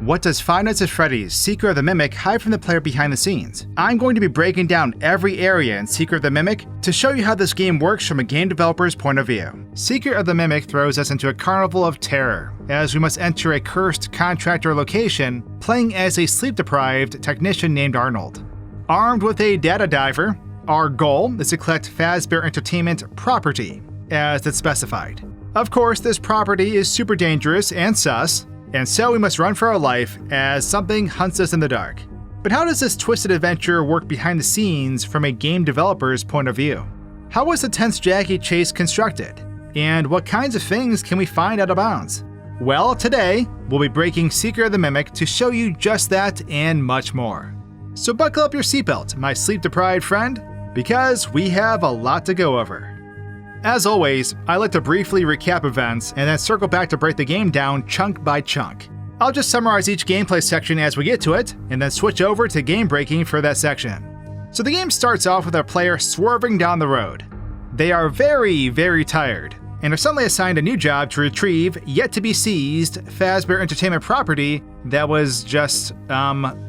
What does Five Nights at Freddy's Secret of the Mimic hide from the player behind the scenes? I'm going to be breaking down every area in Secret of the Mimic to show you how this game works from a game developer's point of view. Secret of the Mimic throws us into a carnival of terror, as we must enter a cursed contractor location, playing as a sleep-deprived technician named Arnold. Armed with a data diver, our goal is to collect Fazbear Entertainment property, as it's specified. Of course, this property is super dangerous and sus, and so we must run for our life as something hunts us in the dark. But how does this twisted adventure work behind the scenes from a game developer's point of view? How was the tense Jackie chase constructed? And what kinds of things can we find out of bounds? Well, today, we'll be breaking Secret of the Mimic to show you just that and much more. So buckle up your seatbelt, my sleep-deprived friend, because we have a lot to go over. As always, I like to briefly recap events and then circle back to break the game down chunk by chunk. I'll just summarize each gameplay section as we get to it, and then switch over to game breaking for that section. So the game starts off with our player swerving down the road. They are very, very tired, and are suddenly assigned a new job to retrieve yet-to-be-seized Fazbear Entertainment property that was just,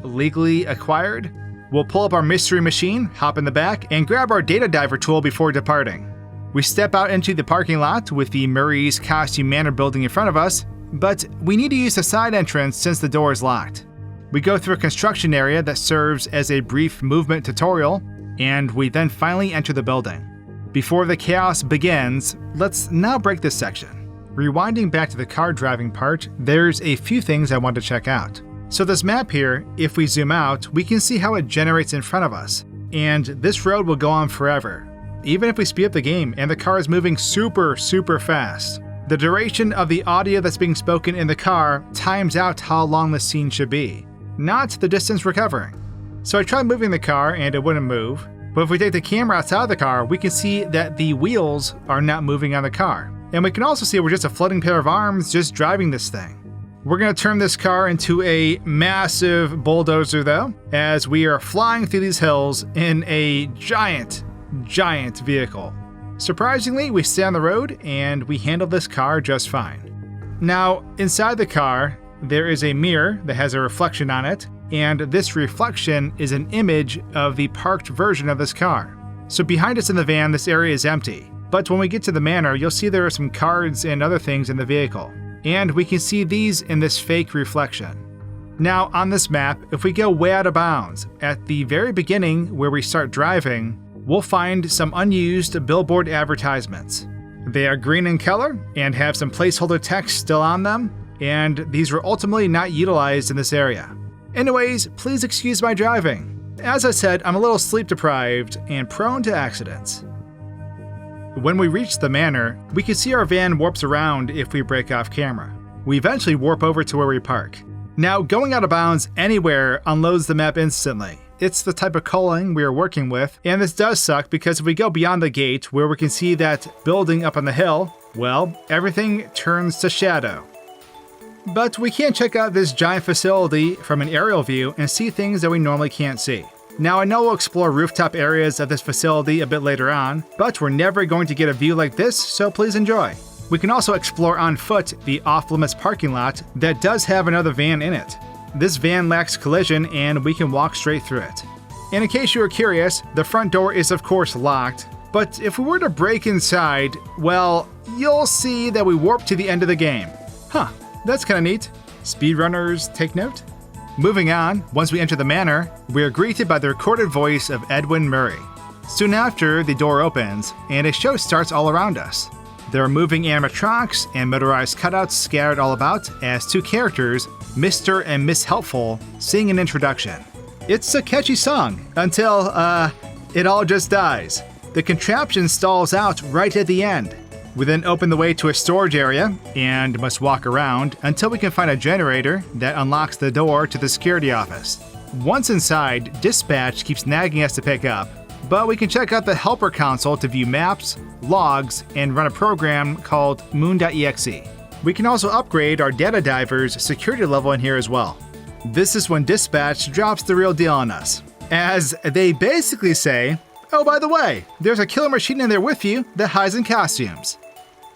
legally acquired. We'll pull up our mystery machine, hop in the back, and grab our data diver tool before departing. We step out into the parking lot with the Murray's Costume Manor building in front of us, but we need to use the side entrance since the door is locked. We go through a construction area that serves as a brief movement tutorial, and we then finally enter the building. Before the chaos begins, let's now break this section. Rewinding back to the car driving part, there's a few things I want to check out. So this map here, if we zoom out, we can see how it generates in front of us, and this road will go on forever. Even if we speed up the game and the car is moving super fast. The duration of the audio that's being spoken in the car times out how long the scene should be, not the distance we're covering. So I tried moving the car and it wouldn't move, but if we take the camera outside of the car, we can see that the wheels are not moving on the car. And we can also see we're just a floating pair of arms just driving this thing. We're going to turn this car into a massive bulldozer though, as we are flying through these hills in a giant vehicle. Surprisingly, we stay on the road and we handle this car just fine. Now, inside the car, there is a mirror that has a reflection on it, and this reflection is an image of the parked version of this car. So behind us in the van, this area is empty, but when we get to the manor, you'll see there are some cards and other things in the vehicle, and we can see these in this fake reflection. Now, on this map, if we go way out of bounds, at the very beginning where we start driving, we'll find some unused billboard advertisements. They are green in color and have some placeholder text still on them, and these were ultimately not utilized in this area. Anyways, please excuse my driving. As I said, I'm a little sleep deprived and prone to accidents. When we reach the manor, we can see our van warps around if we break off camera. We eventually warp over to where we park. Now, going out of bounds anywhere unloads the map instantly. It's the type of culling we are working with, and this does suck because if we go beyond the gate where we can see that building up on the hill, well, everything turns to shadow. But we can check out this giant facility from an aerial view and see things that we normally can't see. Now, I know we'll explore rooftop areas of this facility a bit later on, but we're never going to get a view like this, so please enjoy. We can also explore on foot the off-limits parking lot that does have another van in it. This van lacks collision and we can walk straight through it. And in case you were curious, the front door is of course locked, but if we were to break inside, well, you'll see that we warp to the end of the game. Huh, that's kinda neat. Speedrunners take note. Moving on, once we enter the manor, we are greeted by the recorded voice of Edwin Murray. Soon after, the door opens and a show starts all around us. There are moving animatronics and motorized cutouts scattered all about as two characters, Mr. and Miss Helpful, sing an introduction. It's a catchy song until, it all just dies. The contraption stalls out right at the end. We then open the way to a storage area and must walk around until we can find a generator that unlocks the door to the security office. Once inside, dispatch keeps nagging us to pick up, but we can check out the helper console to view maps, logs, and run a program called moon.exe. We can also upgrade our data diver's security level in here as well. This is when dispatch drops the real deal on us, as they basically say, oh, by the way, there's a killer machine in there with you that hides in costumes.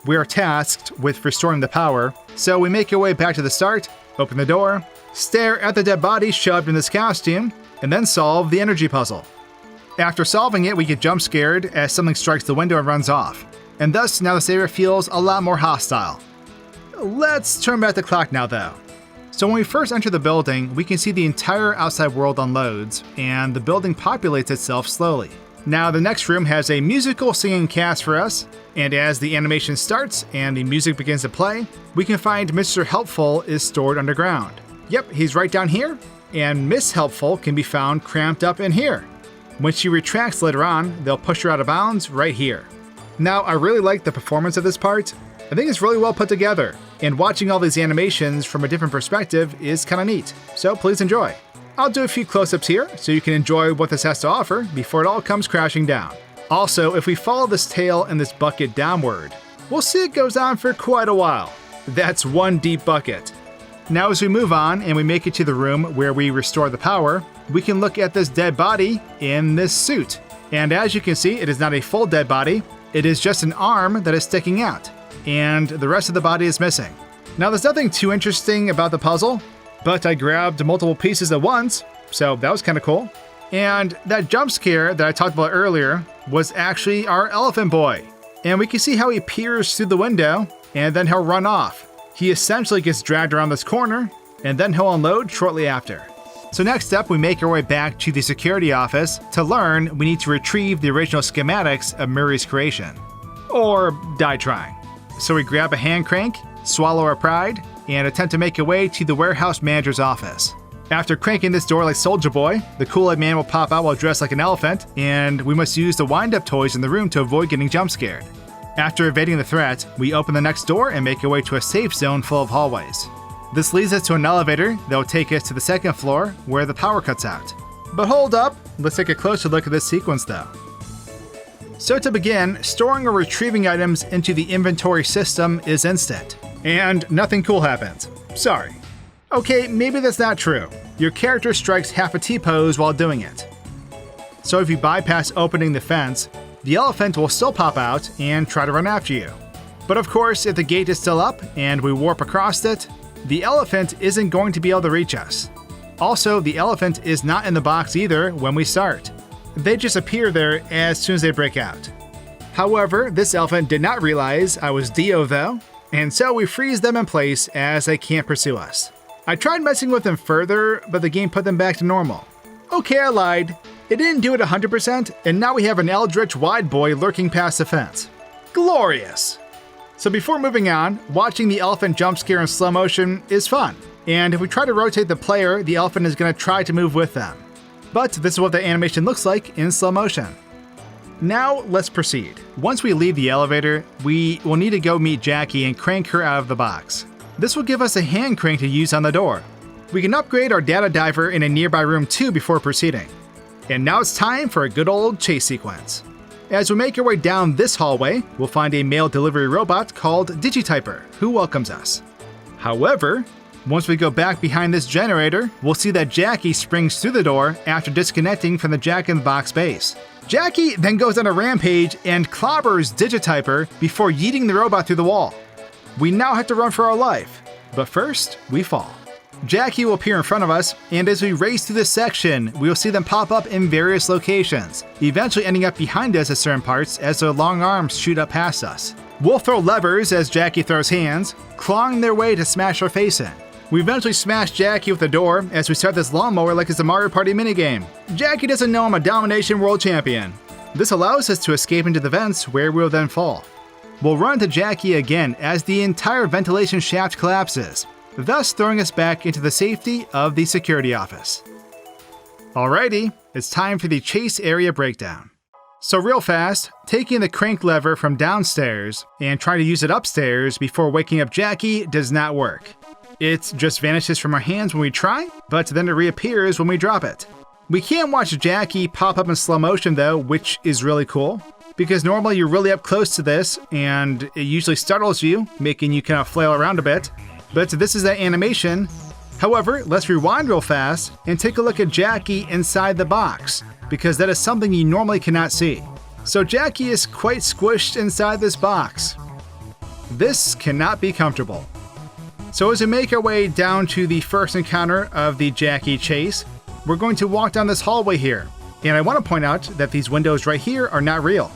We are tasked with restoring the power, so we make our way back to the start, open the door, stare at the dead body shoved in this costume, and then solve the energy puzzle. After solving it, we get jump scared as something strikes the window and runs off, and thus now this area feels a lot more hostile. Let's turn back the clock now though. So when we first enter the building, we can see the entire outside world unloads, and the building populates itself slowly. Now the next room has a musical singing cast for us, and as the animation starts and the music begins to play, we can find Mr. Helpful is stored underground. Yep, he's right down here, and Miss Helpful can be found cramped up in here. When she retracts later on, they'll push her out of bounds right here. Now, I really like the performance of this part. I think it's really well put together, and watching all these animations from a different perspective is kinda neat, so please enjoy. I'll do a few close-ups here so you can enjoy what this has to offer before it all comes crashing down. Also, if we follow this tail and this bucket downward, we'll see it goes on for quite a while. That's one deep bucket. Now as we move on and we make it to the room where we restore the power, we can look at this dead body in this suit. And as you can see, it is not a full dead body, it is just an arm that is sticking out, and the rest of the body is missing. Now there's nothing too interesting about the puzzle, but I grabbed multiple pieces at once, so that was kinda cool. And that jump scare that I talked about earlier was actually our elephant boy. And we can see how he peers through the window, and then he'll run off. He essentially gets dragged around this corner, and then he'll unload shortly after. So next up, we make our way back to the security office. To learn, we need to retrieve the original schematics of Murray's creation. Or die trying. So we grab a hand crank, swallow our pride, and attempt to make our way to the warehouse manager's office. After cranking this door like Soulja Boy, the Kool-Aid Man will pop out while dressed like an elephant, and we must use the wind-up toys in the room to avoid getting jump scared. After evading the threat, we open the next door and make our way to a safe zone full of hallways. This leads us to an elevator that will take us to the second floor where the power cuts out. But hold up, let's take a closer look at this sequence though. So to begin, storing or retrieving items into the inventory system is instant, and nothing cool happens. Sorry. Okay, maybe that's not true. Your character strikes half a T-pose while doing it. So if you bypass opening the fence, the elephant will still pop out and try to run after you. But of course, if the gate is still up and we warp across it, the elephant isn't going to be able to reach us. Also, the elephant is not in the box either when we start. They just appear there as soon as they break out. However, this elephant did not realize I was Dio though, and so we freeze them in place as they can't pursue us. I tried messing with them further, but the game put them back to normal. Okay, I lied. It didn't do it 100%, and now we have an eldritch wide boy lurking past the fence. Glorious! So before moving on, watching the elephant jump scare in slow motion is fun. And if we try to rotate the player, the elephant is going to try to move with them. But this is what the animation looks like in slow motion. Now let's proceed. Once we leave the elevator, we will need to go meet Jackie and crank her out of the box. This will give us a hand crank to use on the door. We can upgrade our data diver in a nearby room too before proceeding. And now it's time for a good old chase sequence. As we make our way down this hallway, we'll find a mail delivery robot called Digityper, who welcomes us. However, once we go back behind this generator, we'll see that Jackie springs through the door after disconnecting from the Jack-in-the-Box base. Jackie then goes on a rampage and clobbers Digityper before yeeting the robot through the wall. We now have to run for our life, but first, we fall. Jackie will appear in front of us, and as we race through this section, we will see them pop up in various locations, eventually ending up behind us at certain parts as their long arms shoot up past us. We'll throw levers as Jackie throws hands, clawing their way to smash our face in. We eventually smash Jackie with the door as we start this lawnmower like it's a Mario Party minigame. Jackie doesn't know I'm a Domination World Champion. This allows us to escape into the vents where we'll then fall. We'll run into Jackie again as the entire ventilation shaft collapses, thus throwing us back into the safety of the security office. Alrighty, it's time for the chase area breakdown. So real fast, taking the crank lever from downstairs and trying to use it upstairs before waking up Jackie does not work. It just vanishes from our hands when we try, but then it reappears when we drop it. We can watch Jackie pop up in slow motion though, which is really cool, because normally you're really up close to this and it usually startles you, making you kind of flail around a bit. But this is that animation. However, let's rewind real fast and take a look at Jackie inside the box, because that is something you normally cannot see. So Jackie is quite squished inside this box. This cannot be comfortable. So as we make our way down to the first encounter of the Jackie chase, we're going to walk down this hallway here. And I want to point out that these windows right here are not real.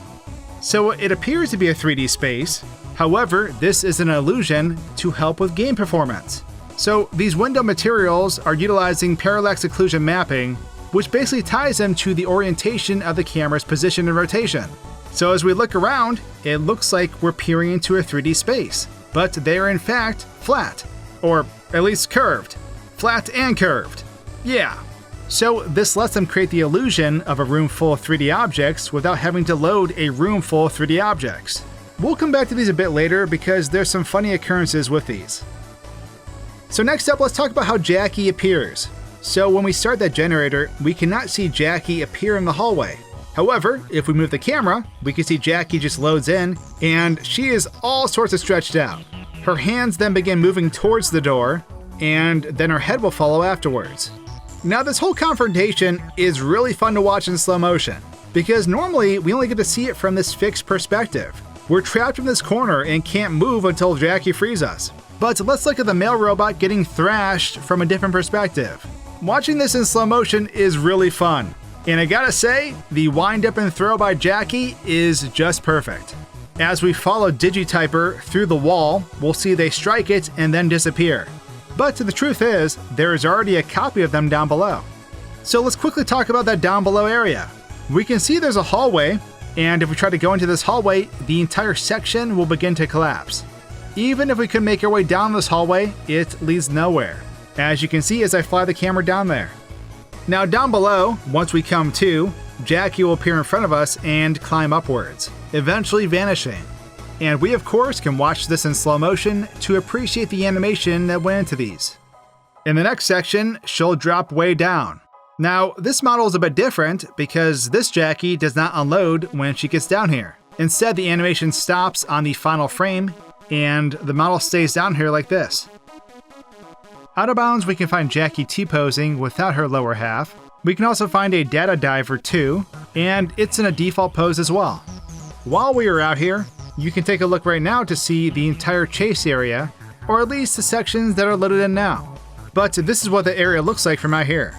So it appears to be a 3D space. However, this is an illusion to help with game performance. So these window materials are utilizing parallax occlusion mapping, which basically ties them to the orientation of the camera's position and rotation. So as we look around, it looks like we're peering into a 3D space, but they are in fact flat, or at least curved. Flat and curved. Yeah. So this lets them create the illusion of a room full of 3D objects without having to load a room full of 3D objects. We'll come back to these a bit later because there's some funny occurrences with these. So next up, let's talk about how Jackie appears. So when we start that generator, we cannot see Jackie appear in the hallway. However, if we move the camera, we can see Jackie just loads in, and she is all sorts of stretched out. Her hands then begin moving towards the door, and then her head will follow afterwards. Now this whole confrontation is really fun to watch in slow motion, because normally we only get to see it from this fixed perspective. We're trapped in this corner and can't move until Jackie frees us. But let's look at the male robot getting thrashed from a different perspective. Watching this in slow motion is really fun. And I gotta say, the wind up and throw by Jackie is just perfect. As we follow Digityper through the wall, we'll see they strike it and then disappear. But the truth is, there is already a copy of them down below. So let's quickly talk about that down below area. We can see there's a hallway, and if we try to go into this hallway, the entire section will begin to collapse. Even if we could make our way down this hallway, it leads nowhere, as you can see as I fly the camera down there. Now down below, once we come to, Jackie will appear in front of us and climb upwards, eventually vanishing. And we of course can watch this in slow motion to appreciate the animation that went into these. In the next section, she'll drop way down. Now this model is a bit different because this Jackie does not unload when she gets down here. Instead, the animation stops on the final frame and the model stays down here like this. Out of bounds, we can find Jackie T-posing without her lower half. We can also find a data diver too, and it's in a default pose as well. While we are out here, you can take a look right now to see the entire chase area, or at least the sections that are loaded in now. But this is what the area looks like from out here.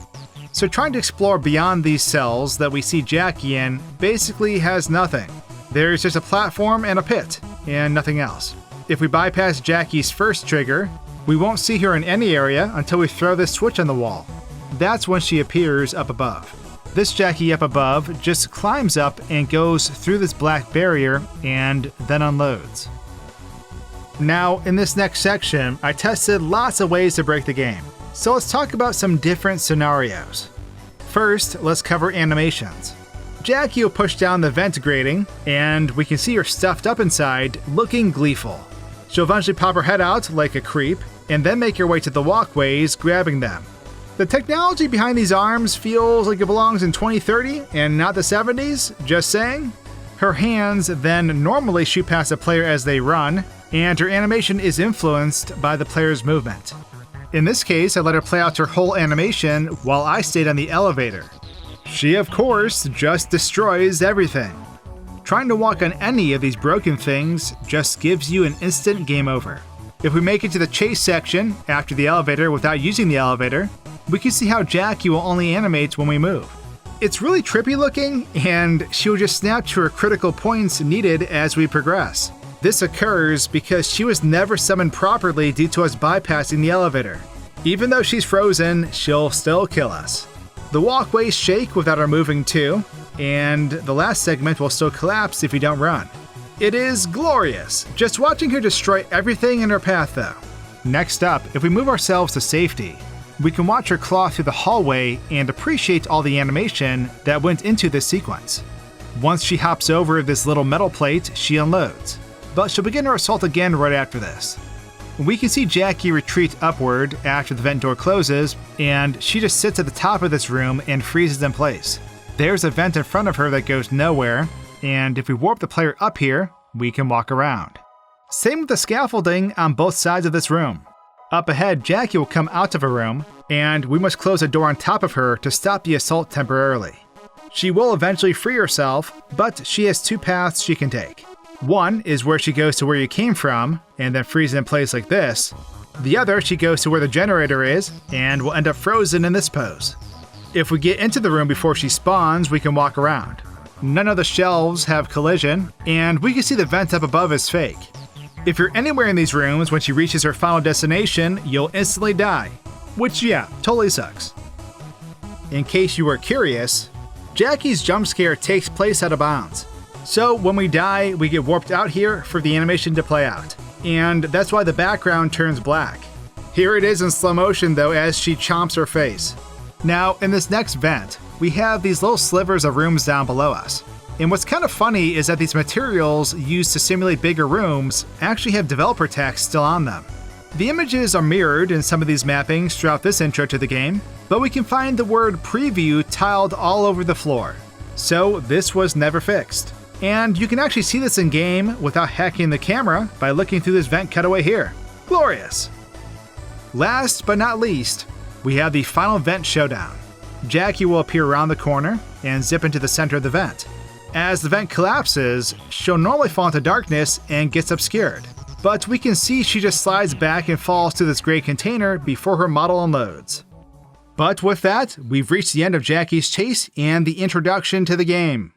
So trying to explore beyond these cells that we see Jackie in basically has nothing. There's just a platform and a pit, and nothing else. If we bypass Jackie's first trigger, we won't see her in any area until we throw this switch on the wall. That's when she appears up above. This Jackie up above just climbs up and goes through this black barrier and then unloads. Now, in this next section, I tested lots of ways to break the game. So let's talk about some different scenarios. First, let's cover animations. Jackie will push down the vent grating, and we can see her stuffed up inside, looking gleeful. She'll eventually pop her head out like a creep, and then make her way to the walkways, grabbing them. The technology behind these arms feels like it belongs in 2030 and not the 70s, just saying. Her hands then normally shoot past the player as they run, and her animation is influenced by the player's movement. In this case, I let her play out her whole animation while I stayed on the elevator. She, of course, just destroys everything. Trying to walk on any of these broken things just gives you an instant game over. If we make it to the chase section after the elevator without using the elevator, we can see how Jackie will only animate when we move. It's really trippy looking, and she will just snap to her critical points needed as we progress. This occurs because she was never summoned properly due to us bypassing the elevator. Even though she's frozen, she'll still kill us. The walkways shake without her moving too, and the last segment will still collapse if you don't run. It is glorious, just watching her destroy everything in her path though. Next up, if we move ourselves to safety, we can watch her claw through the hallway and appreciate all the animation that went into this sequence. Once she hops over this little metal plate, she unloads, but she'll begin her assault again right after this. We can see Jackie retreat upward after the vent door closes, and she just sits at the top of this room and freezes in place. There's a vent in front of her that goes nowhere, and if we warp the player up here, we can walk around. Same with the scaffolding on both sides of this room. Up ahead, Jackie will come out of a room, and we must close a door on top of her to stop the assault temporarily. She will eventually free herself, but she has two paths she can take. One is where she goes to where you came from, and then freezes in place like this, The other, she goes to where the generator is and will end up frozen in this pose. If we get into the room before she spawns, we can walk around. None of the shelves have collision, and we can see the vent up above is fake. If you're anywhere in these rooms when she reaches her final destination, you'll instantly die. Which, yeah, totally sucks. In case you were curious, Jackie's jump scare takes place out of bounds. So when we die, we get warped out here for the animation to play out. And that's why the background turns black. Here it is in slow motion though as she chomps her face. Now, in this next vent, we have these little slivers of rooms down below us. And what's kind of funny is that these materials used to simulate bigger rooms actually have developer text still on them. The images are mirrored in some of these mappings throughout this intro to the game, but we can find the word preview tiled all over the floor. So this was never fixed. And you can actually see this in game without hacking the camera by looking through this vent cutaway here. Glorious! Last but not least, we have the final vent showdown. Jackie will appear around the corner and zip into the center of the vent. As the vent collapses, she'll normally fall into darkness and gets obscured. But we can see she just slides back and falls to this gray container before her model unloads. But with that, we've reached the end of Jackie's chase and the introduction to the game.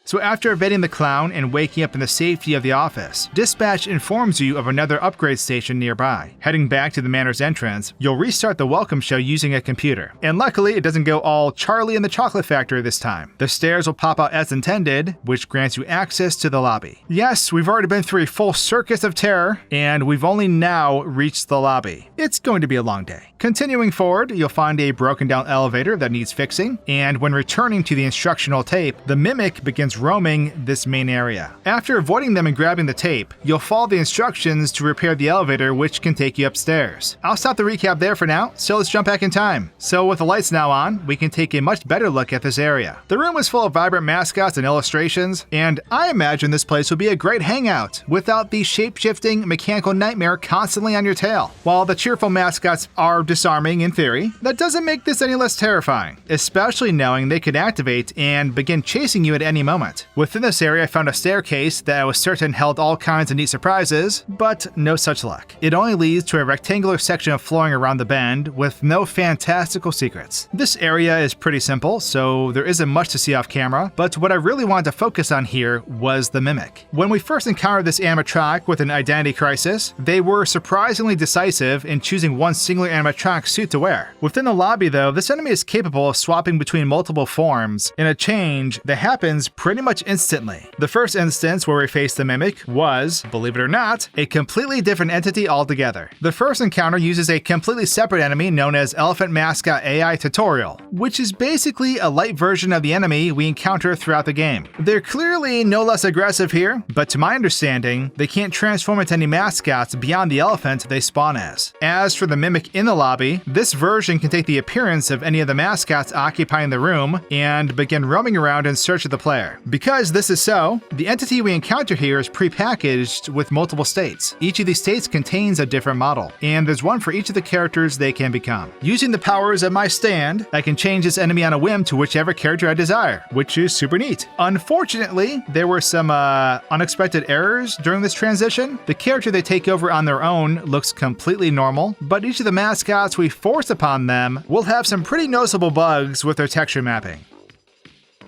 So after evading the clown and waking up in the safety of the office, dispatch informs you of another upgrade station nearby. Heading back to the Manor's entrance, you'll restart the welcome show using a computer. And luckily, it doesn't go all Charlie and the Chocolate Factory this time. The stairs will pop out as intended, which grants you access to the lobby. Yes, we've already been through a full circus of terror, and we've only now reached the lobby. It's going to be a long day. Continuing forward, you'll find a broken down elevator that needs fixing, and when returning to the instructional tape, the Mimic begins roaming this main area. After avoiding them and grabbing the tape, you'll follow the instructions to repair the elevator, which can take you upstairs. I'll stop the recap there for now, so let's jump back in time. So with the lights now on, we can take a much better look at this area. The room is full of vibrant mascots and illustrations, and I imagine this place would be a great hangout without the shape-shifting mechanical nightmare constantly on your tail. While the cheerful mascots are disarming in theory, that doesn't make this any less terrifying, especially knowing they could activate and begin chasing you at any moment. Within this area, I found a staircase that I was certain held all kinds of neat surprises, but no such luck. It only leads to a rectangular section of flooring around the bend with no fantastical secrets. This area is pretty simple, so there isn't much to see off camera, but what I really wanted to focus on here was the Mimic. When we first encountered this animatronic with an identity crisis, they were surprisingly decisive in choosing one singular animatronic suit to wear. Within the lobby though, this enemy is capable of swapping between multiple forms in a change that happens pretty much instantly. The first instance where we faced the Mimic was, believe it or not, a completely different entity altogether. The first encounter uses a completely separate enemy known as Elephant Mascot AI Tutorial, which is basically a light version of the enemy we encounter throughout the game. They're clearly no less aggressive here, but to my understanding, they can't transform into any mascots beyond the elephant they spawn as. As for the Mimic in the lobby, this version can take the appearance of any of the mascots occupying the room and begin roaming around in search of the player. Because this is so, the entity we encounter here is pre-packaged with multiple states. Each of these states contains a different model, and there's one for each of the characters they can become. Using the powers of my stand, I can change this enemy on a whim to whichever character I desire, which is super neat. Unfortunately, there were some unexpected errors during this transition. The character they take over on their own looks completely normal, but each of the mascots we force upon them will have some pretty noticeable bugs with their texture mapping.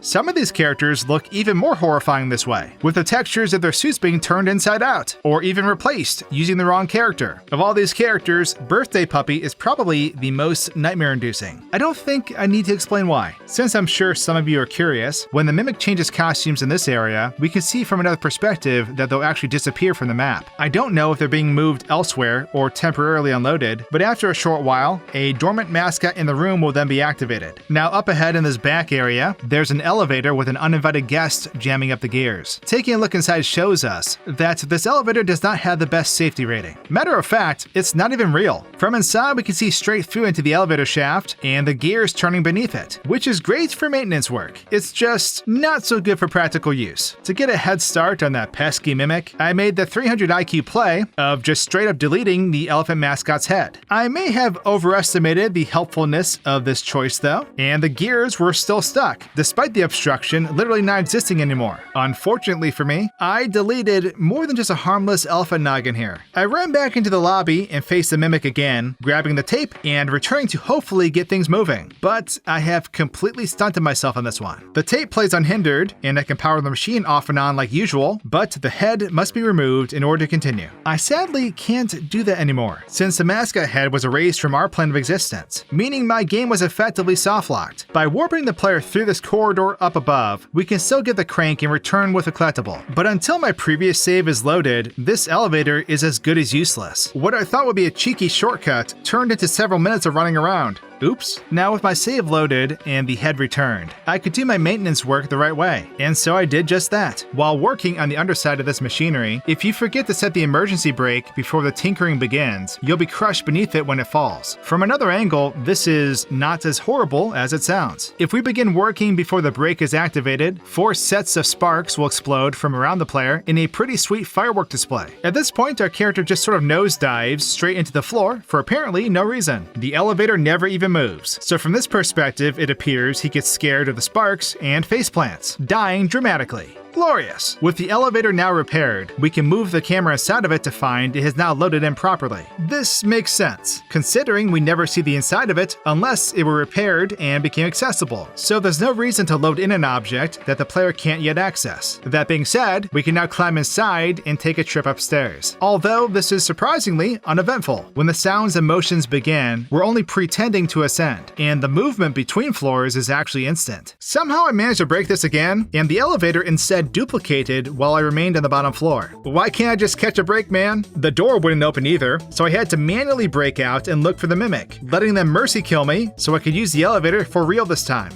Some of these characters look even more horrifying this way, with the textures of their suits being turned inside out, or even replaced using the wrong character. Of all these characters, Birthday Puppy is probably the most nightmare-inducing. I don't think I need to explain why. Since I'm sure some of you are curious, when the Mimic changes costumes in this area, we can see from another perspective that they'll actually disappear from the map. I don't know if they're being moved elsewhere or temporarily unloaded, but after a short while, a dormant mascot in the room will then be activated. Now up ahead in this back area, there's an elevator with an uninvited guest jamming up the gears. Taking a look inside shows us that this elevator does not have the best safety rating. Matter of fact, it's not even real. From inside, we can see straight through into the elevator shaft and the gears turning beneath it, which is great for maintenance work. It's just not so good for practical use. To get a head start on that pesky Mimic, I made the 300 IQ play of just straight up deleting the elephant mascot's head. I may have overestimated the helpfulness of this choice though, and the gears were still stuck, despite the the obstruction literally not existing anymore. Unfortunately for me, I deleted more than just a harmless elephant noggin here. I ran back into the lobby and faced the mimic again, grabbing the tape and returning to hopefully get things moving. But I have completely stunted myself on this one. The tape plays unhindered, and I can power the machine off and on like usual, but the head must be removed in order to continue. I sadly can't do that anymore, since the mascot head was erased from our plane of existence, meaning my game was effectively soft-locked. By warping the player through this corridor up above, we can still get the crank and return with a collectible. But until my previous save is loaded, this elevator is as good as useless. What I thought would be a cheeky shortcut turned into several minutes of running around. Oops. Now with my save loaded and the head returned, I could do my maintenance work the right way. And so I did just that. While working on the underside of this machinery, if you forget to set the emergency brake before the tinkering begins, you'll be crushed beneath it when it falls. From another angle, this is not as horrible as it sounds. If we begin working before the brake is activated, 4 sets of sparks will explode from around the player in a pretty sweet firework display. At this point, our character just sort of nosedives straight into the floor for apparently no reason. The elevator never even moves. So from this perspective, it appears he gets scared of the sparks and faceplants, dying dramatically. Glorious! With the elevator now repaired, we can move the camera inside of it to find it has now loaded in properly. This makes sense, considering we never see the inside of it unless it were repaired and became accessible. So there's no reason to load in an object that the player can't yet access. That being said, we can now climb inside and take a trip upstairs. Although this is surprisingly uneventful. When the sounds and motions begin, we're only pretending to ascend, and the movement between floors is actually instant. Somehow I managed to break this again, and the elevator instead duplicated while I remained on the bottom floor. Why can't I just catch a break, man? The door wouldn't open either, so I had to manually break out and look for the mimic, letting them mercy kill me so I could use the elevator for real this time.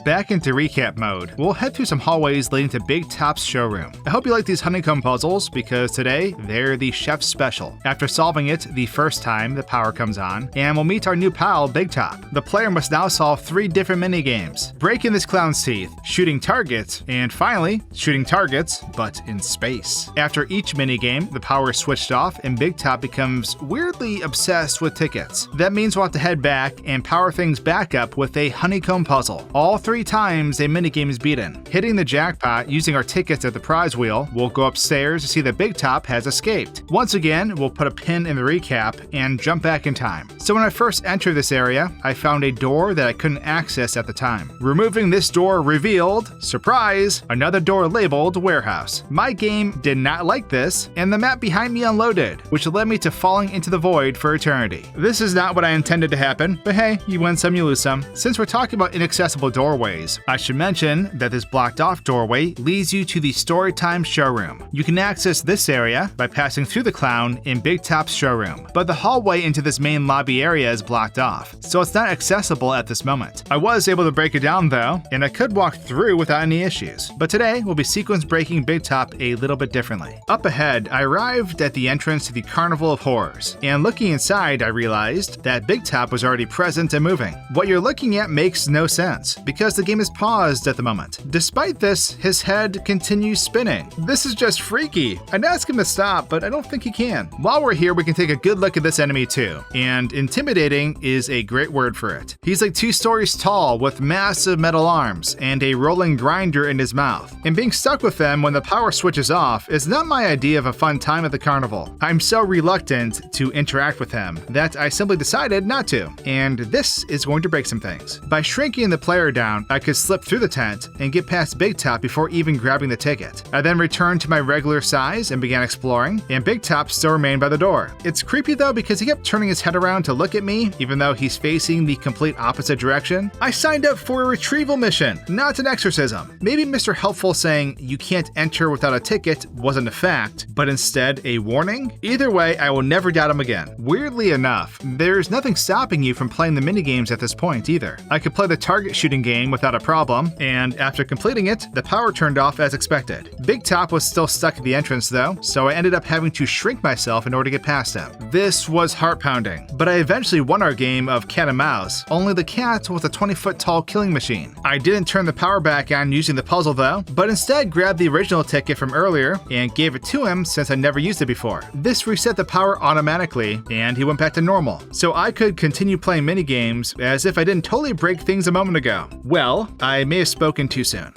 Back into recap mode, we'll head through some hallways leading to Big Top's showroom. I hope you like these honeycomb puzzles because today they're the chef's special. After solving it the first time, the power comes on, and we'll meet our new pal, Big Top. The player must now solve 3 different minigames: breaking this clown's teeth, shooting targets, and finally, shooting targets, but in space. After each minigame, the power is switched off and Big Top becomes weirdly obsessed with tickets. That means we'll have to head back and power things back up with a honeycomb puzzle. All 3 times a minigame is beaten. Hitting the jackpot using our tickets at the prize wheel, we'll go upstairs to see that Big Top has escaped. Once again, we'll put a pin in the recap and jump back in time. So when I first entered this area, I found a door that I couldn't access at the time. Removing this door revealed, surprise, another door labeled warehouse. My game did not like this, and the map behind me unloaded, which led me to falling into the void for eternity. This is not what I intended to happen, but hey, you win some, you lose some. Since we're talking about inaccessible doorways, I should mention that this blocked off doorway leads you to the Storytime showroom. You can access this area by passing through the clown in Big Top's showroom, but the hallway into this main lobby area is blocked off, so it's not accessible at this moment. I was able to break it down though, and I could walk through without any issues, but today we'll be sequence breaking Big Top a little bit differently. Up ahead, I arrived at the entrance to the Carnival of Horrors, and looking inside I realized that Big Top was already present and moving. What you're looking at makes no sense, because the game is paused at the moment. Despite this, his head continues spinning. This is just freaky. I'd ask him to stop, but I don't think he can. While we're here, we can take a good look at this enemy too, and intimidating is a great word for it. He's like 2 stories tall with massive metal arms and a rolling grinder in his mouth, and being stuck with them when the power switches off is not my idea of a fun time at the carnival. I'm so reluctant to interact with him that I simply decided not to, and this is going to break some things. By shrinking the player down, I could slip through the tent and get past Big Top before even grabbing the ticket. I then returned to my regular size and began exploring, and Big Top still remained by the door. It's creepy though because he kept turning his head around to look at me even though he's facing the complete opposite direction. I signed up for a retrieval mission, not an exorcism. Maybe Mr. Helpful saying you can't enter without a ticket wasn't a fact, but instead a warning? Either way, I will never doubt him again. Weirdly enough, there's nothing stopping you from playing the minigames at this point either. I could play the target shooting game without a problem, and after completing it, the power turned off as expected. Big Top was still stuck at the entrance though, so I ended up having to shrink myself in order to get past him. This was heart-pounding, but I eventually won our game of cat and mouse, only the cat was a 20-foot tall killing machine. I didn't turn the power back on using the puzzle though, but instead grabbed the original ticket from earlier and gave it to him since I never used it before. This reset the power automatically, and he went back to normal, so I could continue playing minigames as if I didn't totally break things a moment ago. Well, Well, I may have spoken too soon.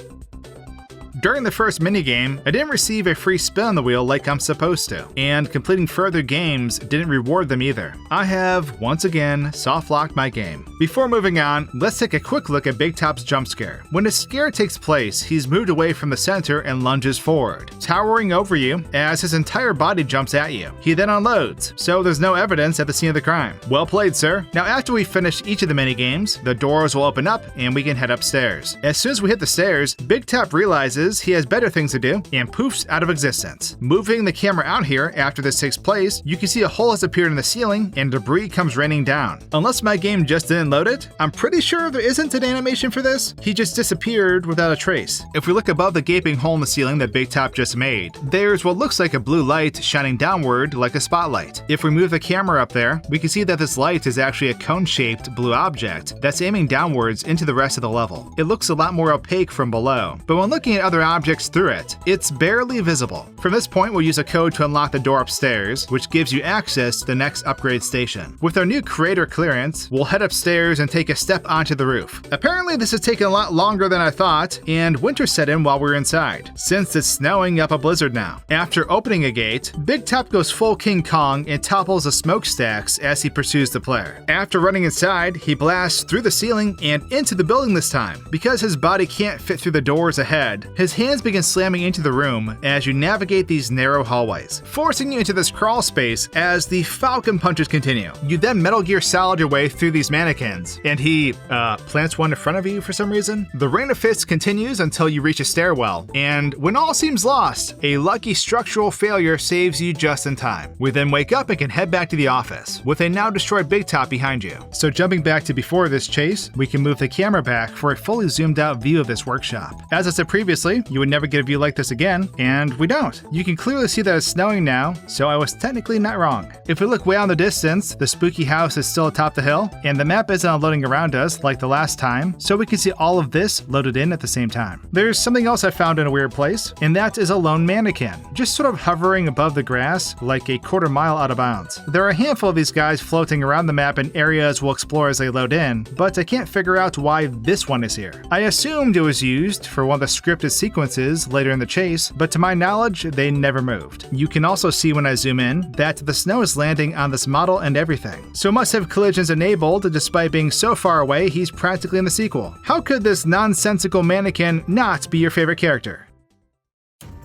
During the first minigame, I didn't receive a free spin on the wheel like I'm supposed to, and completing further games didn't reward them either. I have, once again, soft-locked my game. Before moving on, let's take a quick look at Big Top's jump scare. When the scare takes place, he's moved away from the center and lunges forward, towering over you as his entire body jumps at you. He then unloads, so there's no evidence at the scene of the crime. Well played, sir. Now after we finish each of the minigames, the doors will open up and we can head upstairs. As soon as we hit the stairs, Big Top realizes he has better things to do and poofs out of existence. Moving the camera out here after this takes place, you can see a hole has appeared in the ceiling and debris comes raining down. Unless my game just didn't load it, I'm pretty sure there isn't an animation for this. He just disappeared without a trace. If we look above the gaping hole in the ceiling that Big Top just made, there's what looks like a blue light shining downward like a spotlight. If we move the camera up there, we can see that this light is actually a cone-shaped blue object that's aiming downwards into the rest of the level. It looks a lot more opaque from below, but when looking at other objects through it, it's barely visible. From this point, we'll use a code to unlock the door upstairs, which gives you access to the next upgrade station. With our new creator clearance, we'll head upstairs and take a step onto the roof. Apparently, this has taken a lot longer than I thought, and winter set in while we're inside, since it's snowing up a blizzard now. After opening a gate, Big Top goes full King Kong and topples the smokestacks as he pursues the player. After running inside, he blasts through the ceiling and into the building this time. Because his body can't fit through the doors ahead, his hands begin slamming into the room as you navigate these narrow hallways, forcing you into this crawl space as the Falcon punches continue. You then Metal Gear Solid your way through these mannequins, and he, plants one in front of you for some reason. The rain of fists continues until you reach a stairwell, and when all seems lost, a lucky structural failure saves you just in time. We then wake up and can head back to the office, with a now destroyed Big Top behind you. So jumping back to before this chase, we can move the camera back for a fully zoomed out view of this workshop. As I said previously, you would never get a view like this again, and we don't. You can clearly see that it's snowing now, so I was technically not wrong. If we look way out in the distance, the spooky house is still atop the hill, and the map isn't unloading around us like the last time, so we can see all of this loaded in at the same time. There's something else I found in a weird place, and that is a lone mannequin, just sort of hovering above the grass like a quarter mile out of bounds. There are a handful of these guys floating around the map in areas we'll explore as they load in, but I can't figure out why this one is here. I assumed it was used for one of the scripted sequences later in the chase, but to my knowledge, they never moved. You can also see when I zoom in that the snow is landing on this model and everything, so must have collisions enabled despite being so far away he's practically in the sequel. How could this nonsensical mannequin not be your favorite character?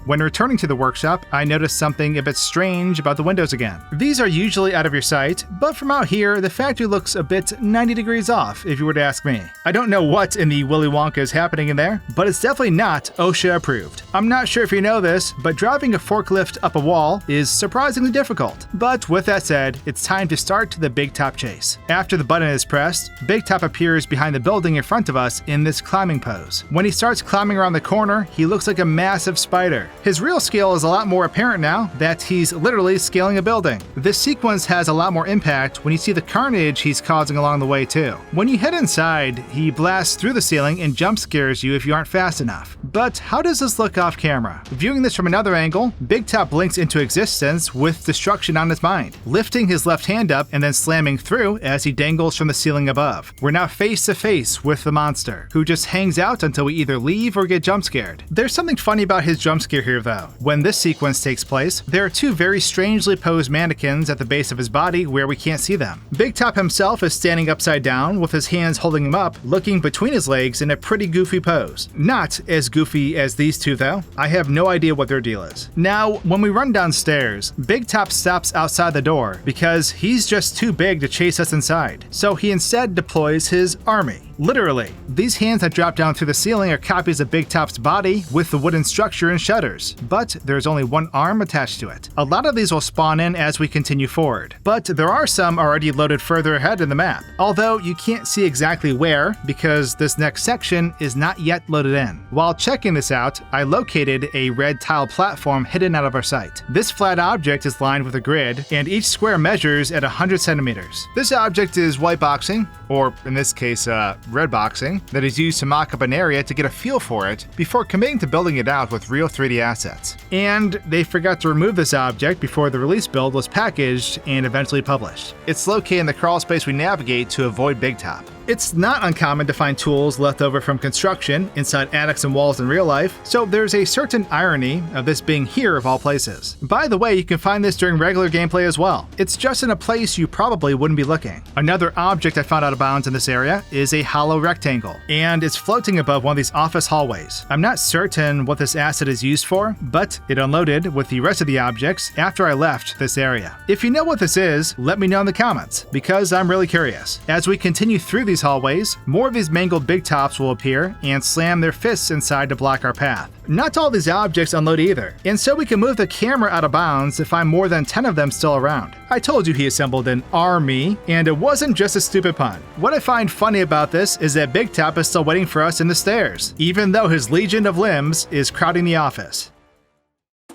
When returning to the workshop, I noticed something a bit strange about the windows again. These are usually out of your sight, but from out here, the factory looks a bit 90 degrees off, if you were to ask me. I don't know what in the Willy Wonka is happening in there, but it's definitely not OSHA approved. I'm not sure if you know this, but driving a forklift up a wall is surprisingly difficult. But with that said, it's time to start the Big Top chase. After the button is pressed, Big Top appears behind the building in front of us in this climbing pose. When he starts climbing around the corner, he looks like a massive spider. His real scale is a lot more apparent now that he's literally scaling a building. This sequence has a lot more impact when you see the carnage he's causing along the way too. When you head inside, he blasts through the ceiling and jump scares you if you aren't fast enough. But how does this look off camera? Viewing this from another angle, Big Top blinks into existence with destruction on his mind, lifting his left hand up and then slamming through as he dangles from the ceiling above. We're now face to face with the monster, who just hangs out until we either leave or get jump scared. There's something funny about his jump scare here though. When this sequence takes place, there are two very strangely posed mannequins at the base of his body where we can't see them. Big Top himself is standing upside down with his hands holding him up, looking between his legs in a pretty goofy pose. Not as goofy as these two though. I have no idea what their deal is. Now, when we run downstairs, Big Top stops outside the door because he's just too big to chase us inside. So he instead deploys his army. Literally, these hands that drop down through the ceiling are copies of Big Top's body with the wooden structure and shutters, but there's only one arm attached to it. A lot of these will spawn in as we continue forward, but there are some already loaded further ahead in the map, although you can't see exactly where because this next section is not yet loaded in. While checking this out, I located a red tile platform hidden out of our sight. This flat object is lined with a grid, and each square measures at 100 centimeters. This object is white boxing, or in this case, red boxing, that is used to mock up an area to get a feel for it before committing to building it out with real 3D assets. And they forgot to remove this object before the release build was packaged and eventually published. It's located in the crawl space we navigate to avoid Big Top. It's not uncommon to find tools left over from construction inside attics and walls in real life, so there's a certain irony of this being here of all places. By the way, you can find this during regular gameplay as well. It's just in a place you probably wouldn't be looking. Another object I found out of bounds in this area is a hollow rectangle, and it's floating above one of these office hallways. I'm not certain what this asset is used for, but it unloaded with the rest of the objects after I left this area. If you know what this is, let me know in the comments, because I'm really curious. As we continue through these hallways, more of these mangled big tops will appear and slam their fists inside to block our path. Not all these objects unload either, and so we can move the camera out of bounds to find more than 10 of them still around. I told you he assembled an army, and it wasn't just a stupid pun. What I find funny about this is that Big Top is still waiting for us in the stairs, even though his legion of limbs is crowding the office.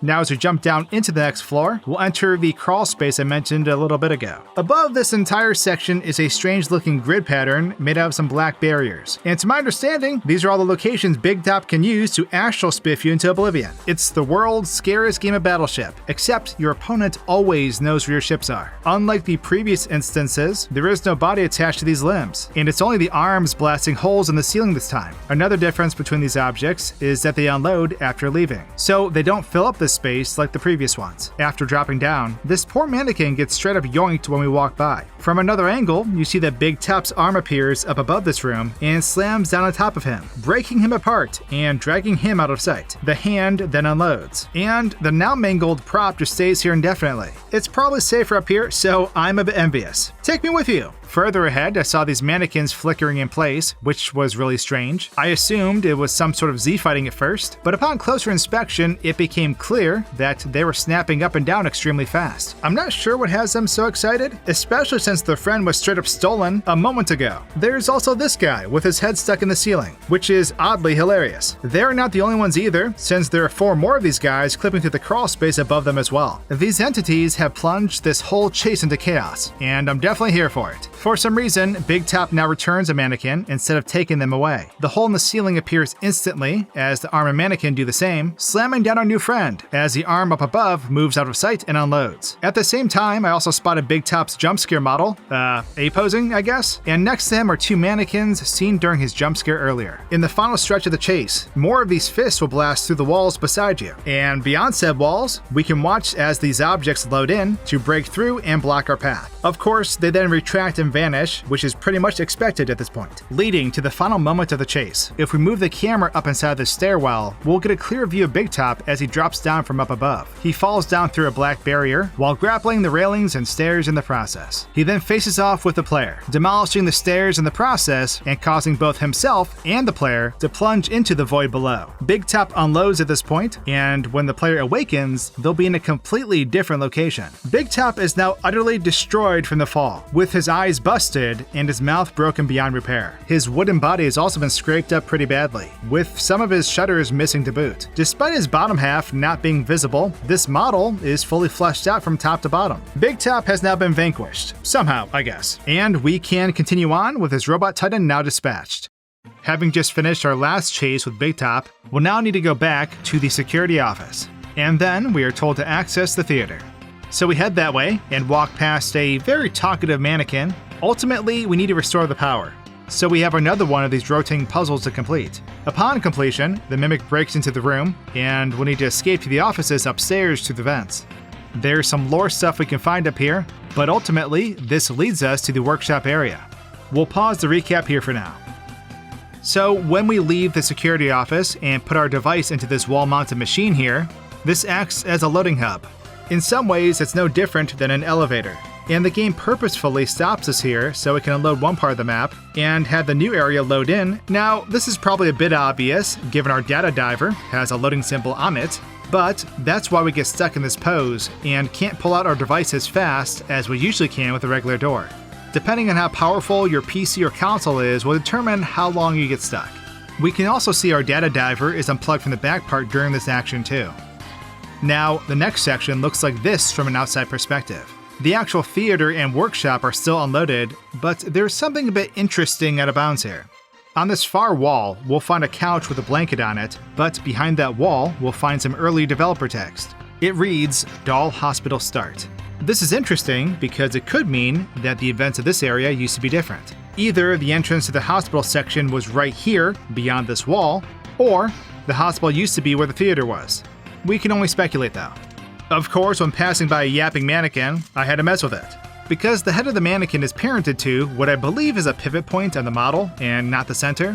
Now as we jump down into the next floor, we'll enter the crawl space I mentioned a little bit ago. Above this entire section is a strange looking grid pattern made out of some black barriers. And to my understanding, these are all the locations Big Top can use to astral spiff you into oblivion. It's the world's scariest game of Battleship, except your opponent always knows where your ships are. Unlike the previous instances, there is no body attached to these limbs, and it's only the arms blasting holes in the ceiling this time. Another difference between these objects is that they unload after leaving, so they don't fill up the space like the previous ones. After dropping down, this poor mannequin gets straight up yoinked when we walk by. From another angle, you see that Big Top's arm appears up above this room and slams down on top of him, breaking him apart and dragging him out of sight. The hand then unloads, and the now mangled prop just stays here indefinitely. It's probably safer up here, so I'm a bit envious. Take me with you! Further ahead, I saw these mannequins flickering in place, which was really strange. I assumed it was some sort of Z-fighting at first, but upon closer inspection, it became clear that they were snapping up and down extremely fast. I'm not sure what has them so excited, especially since their friend was straight up stolen a moment ago. There's also this guy with his head stuck in the ceiling, which is oddly hilarious. They're not the only ones either, since there are 4 more of these guys clipping through the crawl space above them as well. These entities have plunged this whole chase into chaos, and I'm definitely here for it. For some reason, Big Top now returns a mannequin instead of taking them away. The hole in the ceiling appears instantly as the arm and mannequin do the same, slamming down our new friend as the arm up above moves out of sight and unloads. At the same time, I also spotted Big Top's jump scare model, A-posing, I guess, and next to him are 2 mannequins seen during his jump scare earlier. In the final stretch of the chase, more of these fists will blast through the walls beside you, and beyond said walls, we can watch as these objects load in to break through and block our path. Of course, they then retract and vanish, which is pretty much expected at this point, leading to the final moment of the chase. If we move the camera up inside the stairwell, we'll get a clear view of Big Top as he drops down from up above. He falls down through a black barrier while grappling the railings and stairs in the process. He then faces off with the player, demolishing the stairs in the process and causing both himself and the player to plunge into the void below. Big Top unloads at this point, and when the player awakens, they'll be in a completely different location. Big Top is now utterly destroyed from the fall, with his eyes busted and his mouth broken beyond repair. His wooden body has also been scraped up pretty badly, with some of his shutters missing to boot. Despite his bottom half not being visible, this model is fully fleshed out from top to bottom. Big Top has now been vanquished, somehow, I guess, and we can continue on with his robot titan now dispatched. Having just finished our last chase with Big Top, we'll now need to go back to the security office, and then we are told to access the theater. So we head that way and walk past a very talkative mannequin. Ultimately, we need to restore the power, so we have another one of these rotating puzzles to complete. Upon completion, the mimic breaks into the room, and we'll need to escape to the offices upstairs through the vents. There's some lore stuff we can find up here, but ultimately, this leads us to the workshop area. We'll pause the recap here for now. So when we leave the security office and put our device into this wall-mounted machine here, this acts as a loading hub. In some ways, it's no different than an elevator, and the game purposefully stops us here so it can unload one part of the map and have the new area load in. Now, this is probably a bit obvious, given our data diver has a loading symbol on it, but that's why we get stuck in this pose and can't pull out our device as fast as we usually can with a regular door. Depending on how powerful your PC or console is will determine how long you get stuck. We can also see our data diver is unplugged from the back part during this action too. Now, the next section looks like this from an outside perspective. The actual theater and workshop are still unloaded, but there's something a bit interesting out of bounds here. On this far wall, we'll find a couch with a blanket on it, but behind that wall, we'll find some early developer text. It reads, Doll Hospital Start. This is interesting because it could mean that the events of this area used to be different. Either the entrance to the hospital section was right here, beyond this wall, or the hospital used to be where the theater was. We can only speculate though. Of course, when passing by a yapping mannequin, I had to mess with it. Because the head of the mannequin is parented to what I believe is a pivot point on the model and not the center,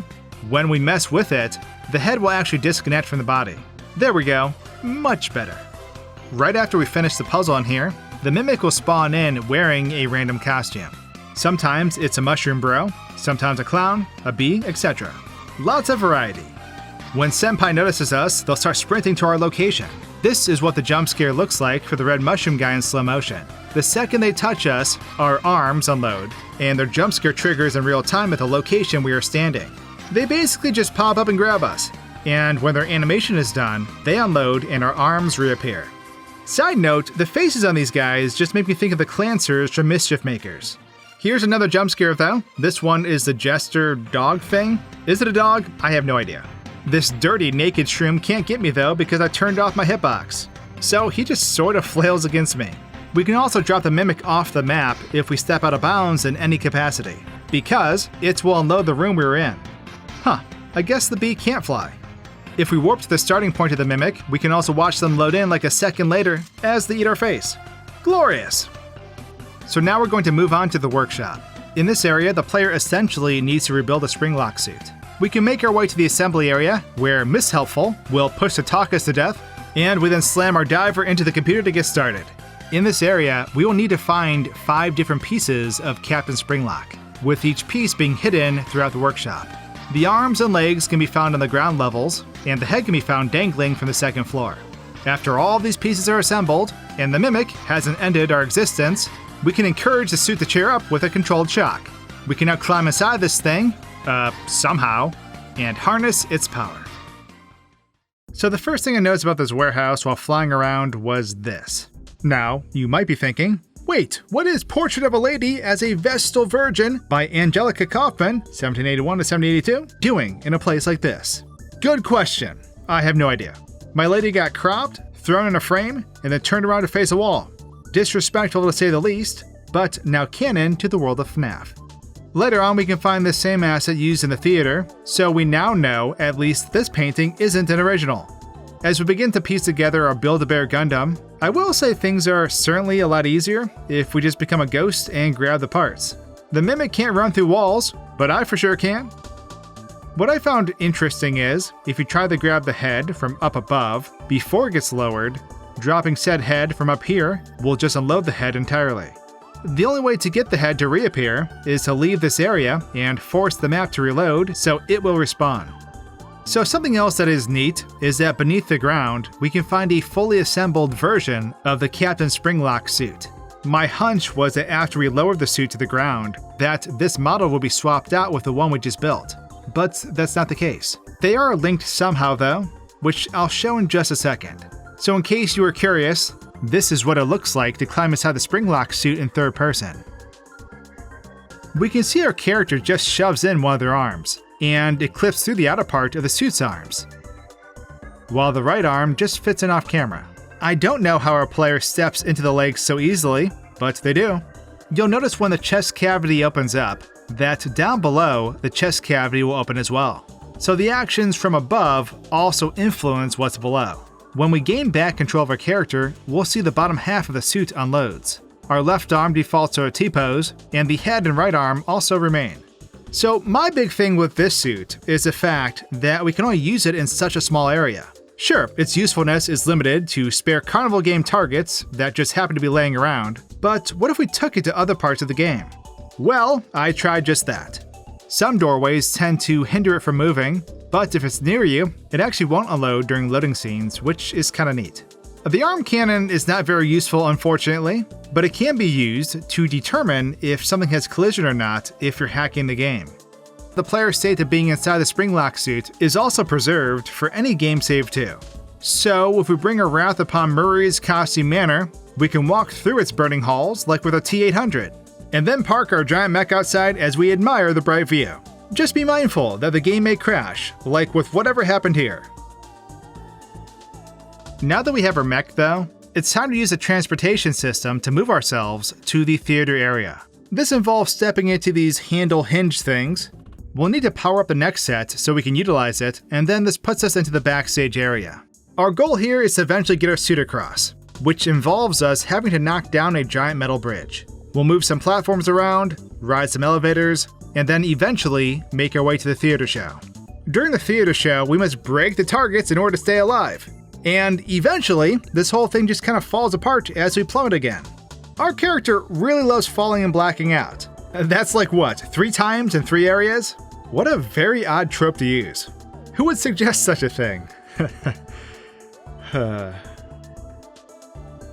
when we mess with it, the head will actually disconnect from the body. There we go, much better. Right after we finish the puzzle in here, the mimic will spawn in wearing a random costume. Sometimes it's a mushroom bro, sometimes a clown, a bee, etc. Lots of variety. When Senpai notices us, they'll start sprinting to our location. This is what the jump scare looks like for the red mushroom guy in slow motion. The second they touch us, our arms unload, and their jump scare triggers in real time at the location we are standing. They basically just pop up and grab us, and when their animation is done, they unload and our arms reappear. Side note, the faces on these guys just make me think of the Clancers from Mischief Makers. Here's another jump scare though. This one is the Jester dog thing. Is it a dog? I have no idea. This dirty naked shroom can't get me though because I turned off my hitbox. So he just sort of flails against me. We can also drop the mimic off the map if we step out of bounds in any capacity, because it will unload the room we were in. Huh, I guess the bee can't fly. If we warp to the starting point of the mimic, we can also watch them load in like a second later as they eat our face. Glorious! So now we're going to move on to the workshop. In this area, the player essentially needs to rebuild a Springlock suit. We can make our way to the assembly area, where Miss Helpful will push to talk us to death, and we then slam our diver into the computer to get started. In this area, we will need to find 5 different pieces of Captain Springlock, with each piece being hidden throughout the workshop. The arms and legs can be found on the ground levels, and the head can be found dangling from the second floor. After all of these pieces are assembled, and the mimic hasn't ended our existence, we can encourage the suit to cheer up with a controlled shock. We can now climb inside this thing, somehow, and harness its power. So the first thing I noticed about this warehouse while flying around was this. Now, you might be thinking, wait, what is Portrait of a Lady as a Vestal Virgin by Angelica Kaufman, 1781 to 1782, doing in a place like this? Good question. I have no idea. My lady got cropped, thrown in a frame, and then turned around to face a wall. Disrespectful to say the least, but now canon to the world of FNAF. Later on, we can find this same asset used in the theater, so we now know at least this painting isn't an original. As we begin to piece together our Build-A-Bear Gundam, I will say things are certainly a lot easier if we just become a ghost and grab the parts. The mimic can't run through walls, but I for sure can. What I found interesting is, if you try to grab the head from up above before it gets lowered, dropping said head from up here will just unload the head entirely. The only way to get the head to reappear is to leave this area and force the map to reload so it will respawn. So something else that is neat is that beneath the ground, we can find a fully assembled version of the Captain Springlock suit. My hunch was that after we lowered the suit to the ground, that this model will be swapped out with the one we just built. But that's not the case. They are linked somehow though, which I'll show in just a second. So in case you were curious, this is what it looks like to climb inside the Springlock suit in third person. We can see our character just shoves in one of their arms, and it clips through the outer part of the suit's arms, while the right arm just fits in off camera. I don't know how our player steps into the legs so easily, but they do. You'll notice when the chest cavity opens up, that down below, the chest cavity will open as well. So the actions from above also influence what's below. When we gain back control of our character, we'll see the bottom half of the suit unloads. Our left arm defaults to a T-pose, and the head and right arm also remain. So my big thing with this suit is the fact that we can only use it in such a small area. Sure, its usefulness is limited to spare carnival game targets that just happen to be laying around, but what if we took it to other parts of the game? Well, I tried just that. Some doorways tend to hinder it from moving, but if it's near you, it actually won't unload during loading scenes, which is kinda neat. The arm cannon is not very useful, unfortunately, but it can be used to determine if something has collision or not if you're hacking the game. The player's state of being inside the Springlock suit is also preserved for any game save too. So if we bring our wrath upon Murray's costume Manor, we can walk through its burning halls like with a T-800, and then park our giant mech outside as we admire the bright view. Just be mindful that the game may crash, like with whatever happened here. Now that we have our mech though, it's time to use the transportation system to move ourselves to the theater area. This involves stepping into these handle hinge things. We'll need to power up the next set so we can utilize it, and then this puts us into the backstage area. Our goal here is to eventually get our suit across, which involves us having to knock down a giant metal bridge. We'll move some platforms around, ride some elevators, and then eventually make our way to the theater show. During the theater show, we must break the targets in order to stay alive. And eventually, this whole thing just kind of falls apart as we plummet again. Our character really loves falling and blacking out. That's like what, 3 times in 3 areas? What a very odd trope to use. Who would suggest such a thing?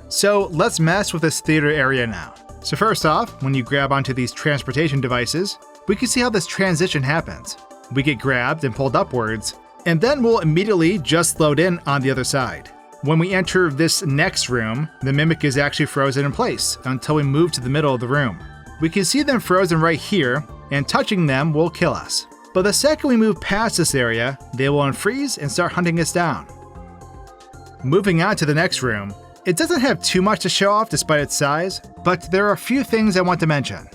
So let's mess with this theater area now. So first off, when you grab onto these transportation devices, we can see how this transition happens. We get grabbed and pulled upwards, and then we'll immediately just load in on the other side. When we enter this next room, the mimic is actually frozen in place until we move to the middle of the room. We can see them frozen right here, and touching them will kill us. But the second we move past this area, they will unfreeze and start hunting us down. Moving on to the next room, it doesn't have too much to show off despite its size, but there are a few things I want to mention.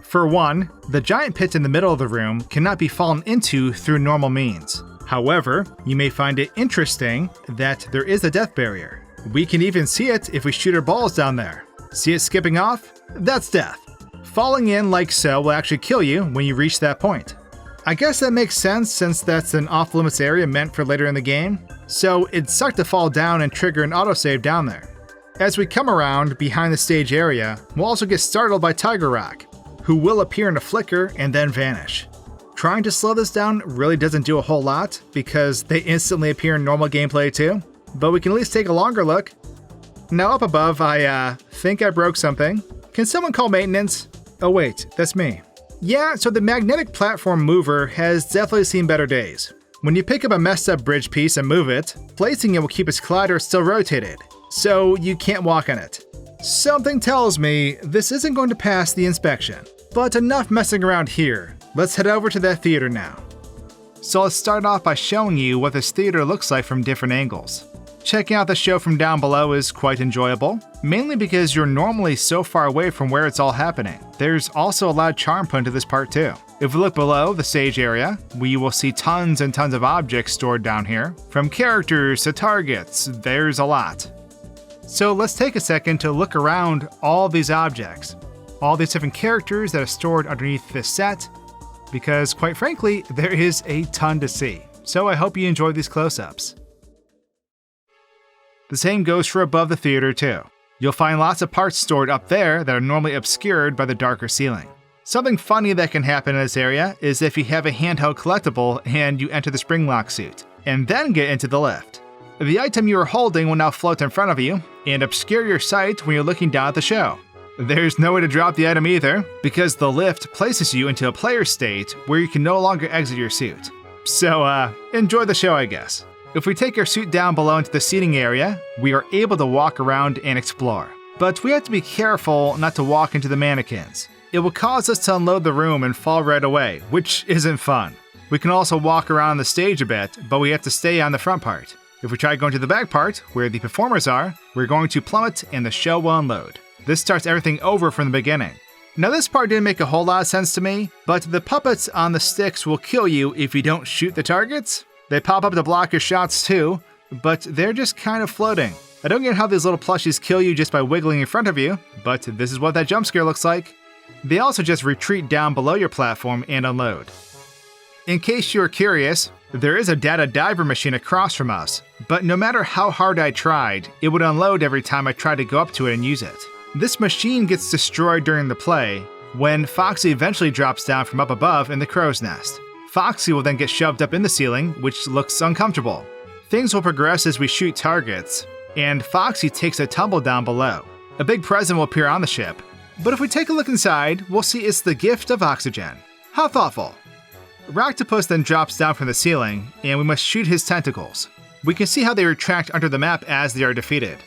For one, the giant pit in the middle of the room cannot be fallen into through normal means. However, you may find it interesting that there is a death barrier. We can even see it if we shoot our balls down there. See it skipping off? That's death. Falling in like so will actually kill you when you reach that point. I guess that makes sense since that's an off-limits area meant for later in the game, so it'd suck to fall down and trigger an autosave down there. As we come around behind the stage area, we'll also get startled by Tiger Rock, who will appear in a flicker and then vanish. Trying to slow this down really doesn't do a whole lot because they instantly appear in normal gameplay too, but we can at least take a longer look. Now up above, I think I broke something. Can someone call maintenance? Oh wait, that's me. Yeah, so the magnetic platform mover has definitely seen better days. When you pick up a messed up bridge piece and move it, placing it will keep its collider still rotated, so you can't walk on it. Something tells me this isn't going to pass the inspection. But enough messing around here. Let's head over to that theater now. So let's start off by showing you what this theater looks like from different angles. Checking out the show from down below is quite enjoyable, mainly because you're normally so far away from where it's all happening. There's also a lot of charm put into this part too. If we look below the stage area, we will see tons and tons of objects stored down here. From characters to targets, there's a lot. So let's take a second to look around all these objects. All these different characters that are stored underneath this set, because quite frankly, there is a ton to see. So I hope you enjoy these close-ups. The same goes for above the theater too. You'll find lots of parts stored up there that are normally obscured by the darker ceiling. Something funny that can happen in this area is if you have a handheld collectible and you enter the Springlock suit, and then get into the lift. The item you are holding will now float in front of you and obscure your sight when you're looking down at the show. There's no way to drop the item either, because the lift places you into a player state where you can no longer exit your suit. So, enjoy the show, I guess. If we take our suit down below into the seating area, we are able to walk around and explore. But we have to be careful not to walk into the mannequins. It will cause us to unload the room and fall right away, which isn't fun. We can also walk around the stage a bit, but we have to stay on the front part. If we try going to the back part, where the performers are, we're going to plummet and the show will unload. This starts everything over from the beginning. Now this part didn't make a whole lot of sense to me, but the puppets on the sticks will kill you if you don't shoot the targets. They pop up to block your shots too, but they're just kind of floating. I don't get how these little plushies kill you just by wiggling in front of you, but this is what that jump scare looks like. They also just retreat down below your platform and unload. In case you're curious, there is a data diver machine across from us, but no matter how hard I tried, it would unload every time I tried to go up to it and use it. This machine gets destroyed during the play, when Foxy eventually drops down from up above in the crow's nest. Foxy will then get shoved up in the ceiling, which looks uncomfortable. Things will progress as we shoot targets, and Foxy takes a tumble down below. A big present will appear on the ship, but if we take a look inside, we'll see it's the gift of oxygen. How thoughtful. Rocktopus then drops down from the ceiling, and we must shoot his tentacles. We can see how they retract under the map as they are defeated.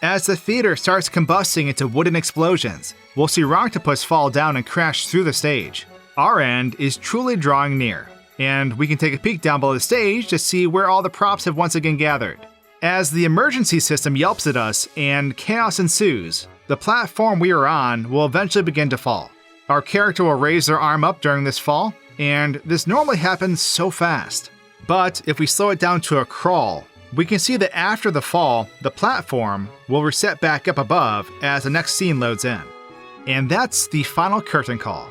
As the theater starts combusting into wooden explosions, we'll see Rocktopus fall down and crash through the stage. our end is truly drawing near, and we can take a peek down below the stage to see where all the props have once again gathered. As the emergency system yelps at us and chaos ensues, the platform we are on will eventually begin to fall. Our character will raise their arm up during this fall, and this normally happens so fast. But if we slow it down to a crawl, we can see that after the fall, the platform will reset back up above as the next scene loads in. And that's the final curtain call.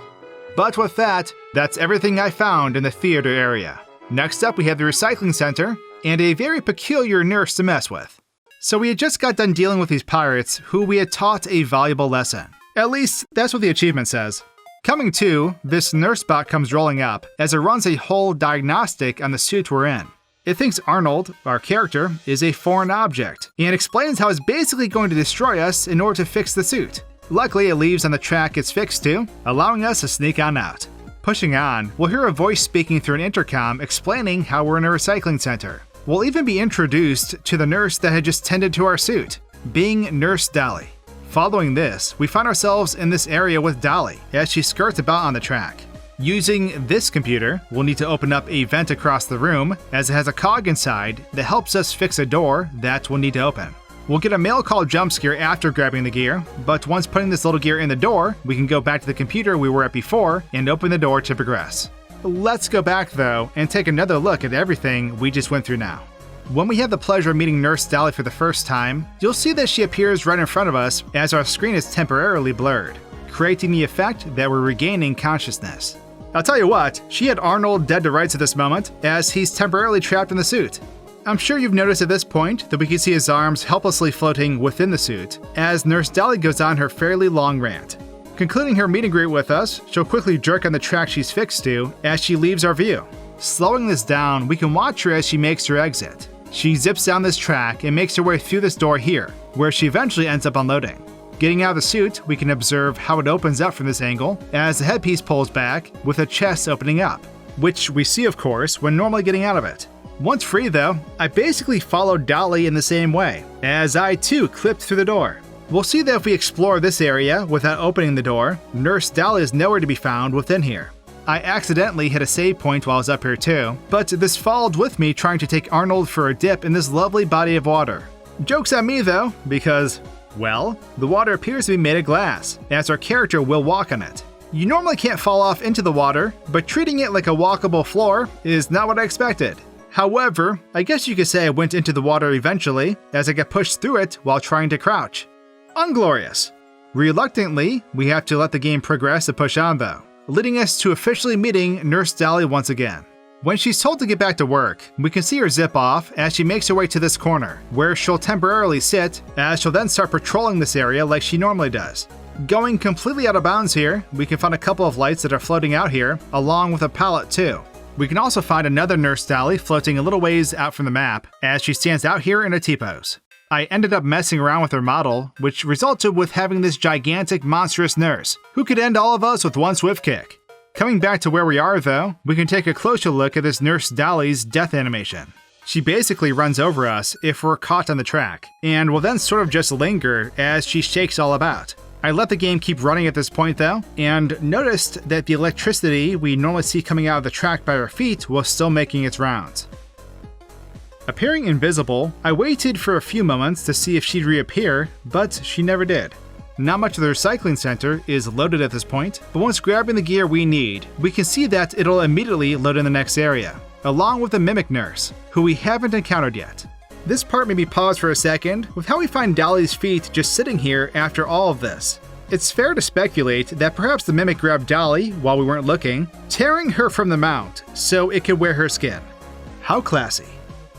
But with that, that's everything I found in the theater area. Next up, we have the recycling center, and a very peculiar nurse to mess with. So we had just got done dealing with these pirates who we had taught a valuable lesson. At least, that's what the achievement says. Coming to, this nurse bot comes rolling up as it runs a whole diagnostic on the suit we're in. It thinks Arnold, our character, is a foreign object, and explains how it's basically going to destroy us in order to fix the suit. Luckily, it leaves on the track it's fixed to, allowing us to sneak on out. Pushing on, we'll hear a voice speaking through an intercom explaining how we're in a recycling center. We'll even be introduced to the nurse that had just tended to our suit, being Nurse Dollie. Following this, we find ourselves in this area with Dollie as she skirts about on the track. Using this computer, we'll need to open up a vent across the room as it has a cog inside that helps us fix a door that we'll need to open. We'll get a mail call jump scare after grabbing the gear, but once putting this little gear in the door, we can go back to the computer we were at before and open the door to progress. Let's go back though and take another look at everything we just went through now. When we have the pleasure of meeting Nurse Dollie for the first time, you'll see that she appears right in front of us as our screen is temporarily blurred, creating the effect that we're regaining consciousness. I'll tell you what, she had Arnold dead to rights at this moment, as he's temporarily trapped in the suit. I'm sure you've noticed at this point that we can see his arms helplessly floating within the suit, as Nurse Dollie goes on her fairly long rant. Concluding her meet and greet with us, she'll quickly jerk on the track she's fixed to as she leaves our view. Slowing this down, we can watch her as she makes her exit. She zips down this track and makes her way through this door here, where she eventually ends up unloading. Getting out of the suit, we can observe how it opens up from this angle as the headpiece pulls back with a chest opening up, which we see of course when normally getting out of it. Once free though, I basically followed Dollie in the same way, as I too clipped through the door. We'll see that if we explore this area without opening the door, Nurse Dollie is nowhere to be found within here. I accidentally hit a save point while I was up here too, but this followed with me trying to take Arnold for a dip in this lovely body of water. Joke's on me though, because, well, the water appears to be made of glass, as our character will walk on it. You normally can't fall off into the water, but treating it like a walkable floor is not what I expected. However, I guess you could say I went into the water eventually, as I got pushed through it while trying to crouch. Unglorious. Reluctantly, we have to let the game progress to push on though, leading us to officially meeting Nurse Dollie once again. When she's told to get back to work, we can see her zip off as she makes her way to this corner, where she'll temporarily sit, as she'll then start patrolling this area like she normally does. Going completely out of bounds here, we can find a couple of lights that are floating out here, along with a pallet too. We can also find another Nurse Dollie floating a little ways out from the map, as she stands out here in a T-pose. I ended up messing around with her model, which resulted with having this gigantic monstrous nurse, who could end all of us with one swift kick. Coming back to where we are though, we can take a closer look at this Nurse Dollie's death animation. She basically runs over us if we're caught on the track, and will then sort of just linger as she shakes all about. I let the game keep running at this point though, and noticed that the electricity we normally see coming out of the track by our feet was still making its rounds. Appearing invisible, I waited for a few moments to see if she'd reappear, but she never did. Not much of the recycling center is loaded at this point, but once grabbing the gear we need, we can see that it'll immediately load in the next area, along with the mimic nurse, who we haven't encountered yet. This part made me pause for a second with how we find Dollie's feet just sitting here after all of this. It's fair to speculate that perhaps the mimic grabbed Dollie while we weren't looking, tearing her from the mount so it could wear her skin. How classy.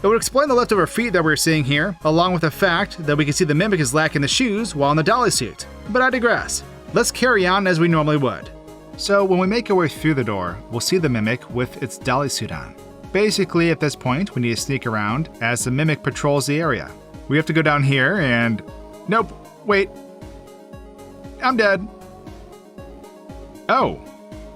It would explain the leftover feet that we're seeing here, along with the fact that we can see the mimic is lacking the shoes while in the Dollie suit. But I digress. Let's carry on as we normally would. So when we make our way through the door, we'll see the mimic with its Dollie suit on. Basically, at this point, we need to sneak around as the mimic patrols the area. We have to go down here and... Nope, wait. I'm dead. Oh,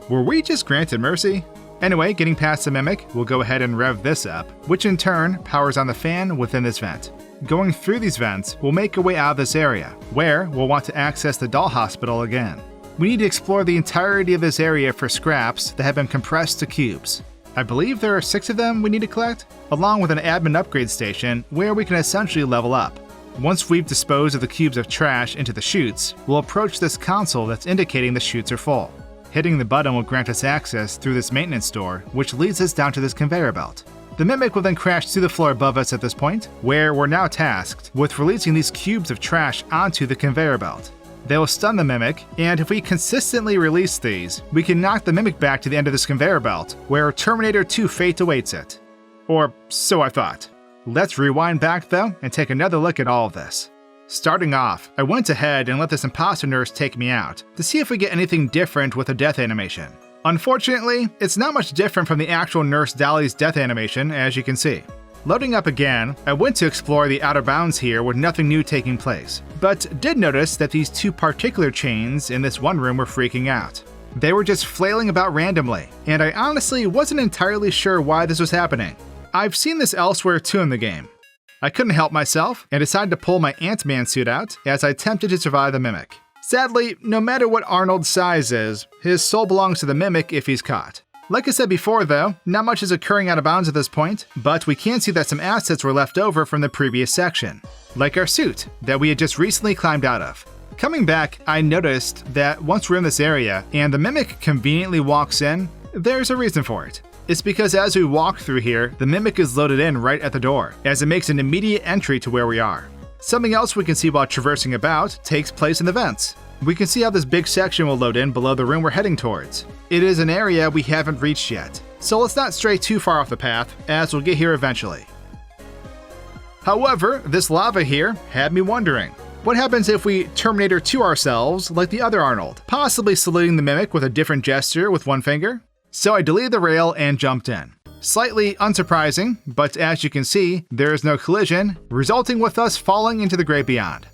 were we just granted mercy? Anyway, getting past the mimic, we'll go ahead and rev this up, which in turn powers on the fan within this vent. Going through these vents, we'll make our way out of this area, where we'll want to access the doll hospital again. we need to explore the entirety of this area for scraps that have been compressed to cubes. I believe there are 6 of them we need to collect, along with an admin upgrade station where we can essentially level up. Once we've disposed of the cubes of trash into the chutes, we'll approach this console that's indicating the chutes are full. Hitting the button will grant us access through this maintenance door, which leads us down to this conveyor belt. The Mimic will then crash to the floor above us at this point, where we're now tasked with releasing these cubes of trash onto the conveyor belt. They will stun the Mimic, and if we consistently release these, we can knock the Mimic back to the end of this conveyor belt, where Terminator 2 fate awaits it. Or so I thought. Let's rewind back though, and take another look at all of this. Starting off, I went ahead and let this imposter nurse take me out, to see if we get anything different with the death animation. Unfortunately, it's not much different from the actual Nurse Dollie's death animation, as you can see. Loading up again, I went to explore the outer bounds here with nothing new taking place, but did notice that these 2 particular chains in this one room were freaking out. They were just flailing about randomly, and I honestly wasn't entirely sure why this was happening. I've seen this elsewhere too in the game. I couldn't help myself and decided to pull my Ant-Man suit out as I attempted to survive the Mimic. Sadly, no matter what Arnold's size is, his soul belongs to the Mimic if he's caught. Like I said before though, not much is occurring out of bounds at this point, but we can see that some assets were left over from the previous section, like our suit that we had just recently climbed out of. Coming back, I noticed that once we're in this area and the Mimic conveniently walks in, there's a reason for it. It's because as we walk through here, the Mimic is loaded in right at the door, as it makes an immediate entry to where we are. Something else we can see while traversing about takes place in the vents. We can see how this big section will load in below the room we're heading towards. It is an area we haven't reached yet, so let's not stray too far off the path, as we'll get here eventually. However, this lava here had me wondering, what happens if we Terminator 2 ourselves like the other Arnold, possibly saluting the Mimic with a different gesture with one finger? So I deleted the rail and jumped in. Slightly unsurprising, but as you can see, there is no collision, resulting with us falling into the great beyond.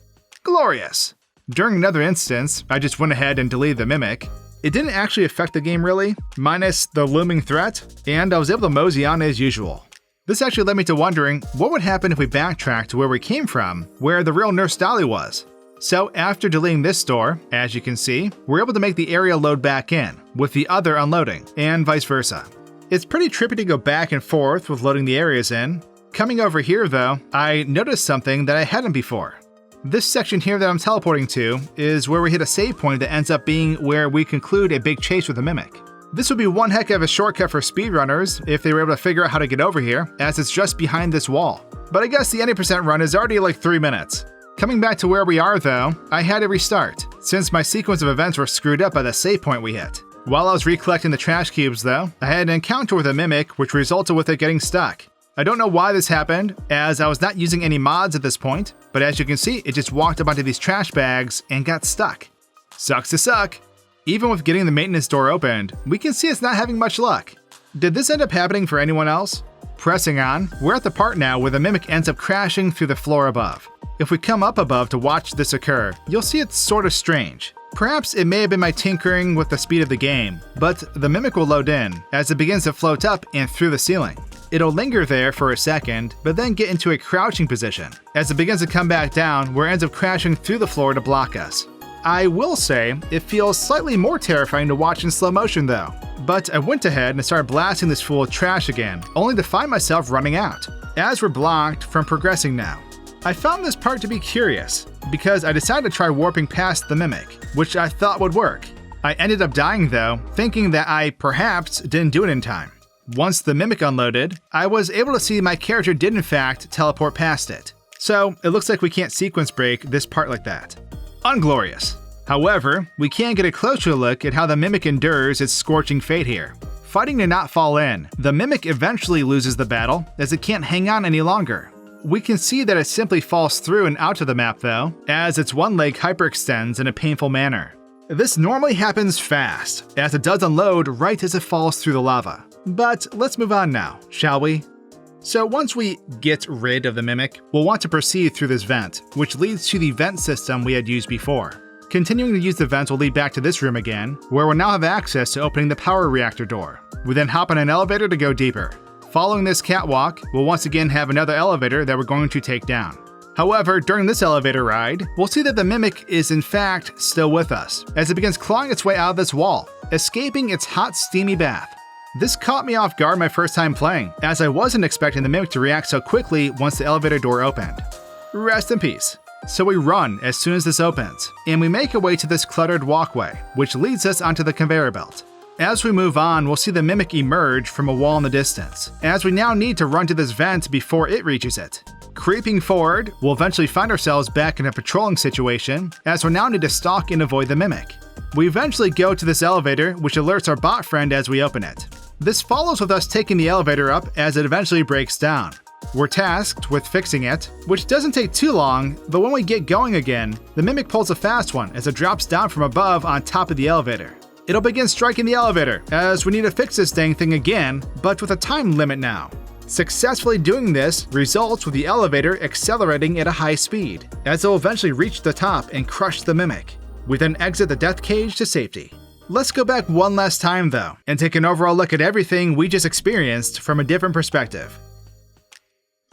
Glorious! During another instance, I just went ahead and deleted the Mimic. It didn't actually affect the game really, minus the looming threat, and I was able to mosey on as usual. This actually led me to wondering what would happen if we backtracked to where we came from, where the real Nurse Dollie was. So after deleting this door, as you can see, we're able to make the area load back in, with the other unloading, and vice versa. It's pretty trippy to go back and forth with loading the areas in. Coming over here though, I noticed something that I hadn't before. This section here that I'm teleporting to is where we hit a save point that ends up being where we conclude a big chase with the Mimic. This would be one heck of a shortcut for speedrunners if they were able to figure out how to get over here, as it's just behind this wall. But I guess the 90% run is already like 3 minutes. Coming back to where we are though, I had to restart, since my sequence of events were screwed up by the save point we hit. While I was recollecting the trash cubes though, I had an encounter with a Mimic which resulted with it getting stuck. I don't know why this happened, as I was not using any mods at this point, but as you can see, it just walked up onto these trash bags and got stuck. Sucks to suck. Even with getting the maintenance door opened, we can see it's not having much luck. Did this end up happening for anyone else? Pressing on, we're at the part now where the Mimic ends up crashing through the floor above. If we come up above to watch this occur, you'll see it's sort of strange. Perhaps it may have been my tinkering with the speed of the game, but the Mimic will load in as it begins to float up and through the ceiling. It'll linger there for a second, but then get into a crouching position, as it begins to come back down where it ends up crashing through the floor to block us. I will say, it feels slightly more terrifying to watch in slow motion though. But I went ahead and started blasting this fool with trash again, only to find myself running out, as we're blocked from progressing now. I found this part to be curious, because I decided to try warping past the Mimic, which I thought would work. I ended up dying though, thinking that I perhaps didn't do it in time. Once the Mimic unloaded, I was able to see my character did in fact teleport past it. So it looks like we can't sequence break this part like that. Unglorious. However, we can get a closer look at how the Mimic endures its scorching fate here. Fighting to not fall in, the Mimic eventually loses the battle as it can't hang on any longer. We can see that it simply falls through and out of the map though, as its one leg hyperextends in a painful manner. This normally happens fast, as it does unload right as it falls through the lava. But let's move on now, shall we? So once we get rid of the Mimic, we'll want to proceed through this vent, which leads to the vent system we had used before. Continuing to use the vent will lead back to this room again, where we'll now have access to opening the power reactor door. We then hop on an elevator to go deeper. Following this catwalk, we'll once again have another elevator that we're going to take down. However, during this elevator ride, we'll see that the Mimic is in fact still with us, as it begins clawing its way out of this wall, escaping its hot, steamy bath. This caught me off guard my first time playing, as I wasn't expecting the Mimic to react so quickly once the elevator door opened. Rest in peace. So we run as soon as this opens, and we make our way to this cluttered walkway, which leads us onto the conveyor belt. As we move on, we'll see the Mimic emerge from a wall in the distance, as we now need to run to this vent before it reaches it. Creeping forward, we'll eventually find ourselves back in a patrolling situation, as we now need to stalk and avoid the Mimic. We eventually go to this elevator, which alerts our bot friend as we open it. This follows with us taking the elevator up as it eventually breaks down. We're tasked with fixing it, which doesn't take too long, but when we get going again, the Mimic pulls a fast one as it drops down from above on top of the elevator. It'll begin striking the elevator, as we need to fix this dang thing again, but with a time limit now. Successfully doing this results with the elevator accelerating at a high speed, as it will eventually reach the top and crush the Mimic. We then exit the death cage to safety. Let's go back one last time though, and take an overall look at everything we just experienced from a different perspective.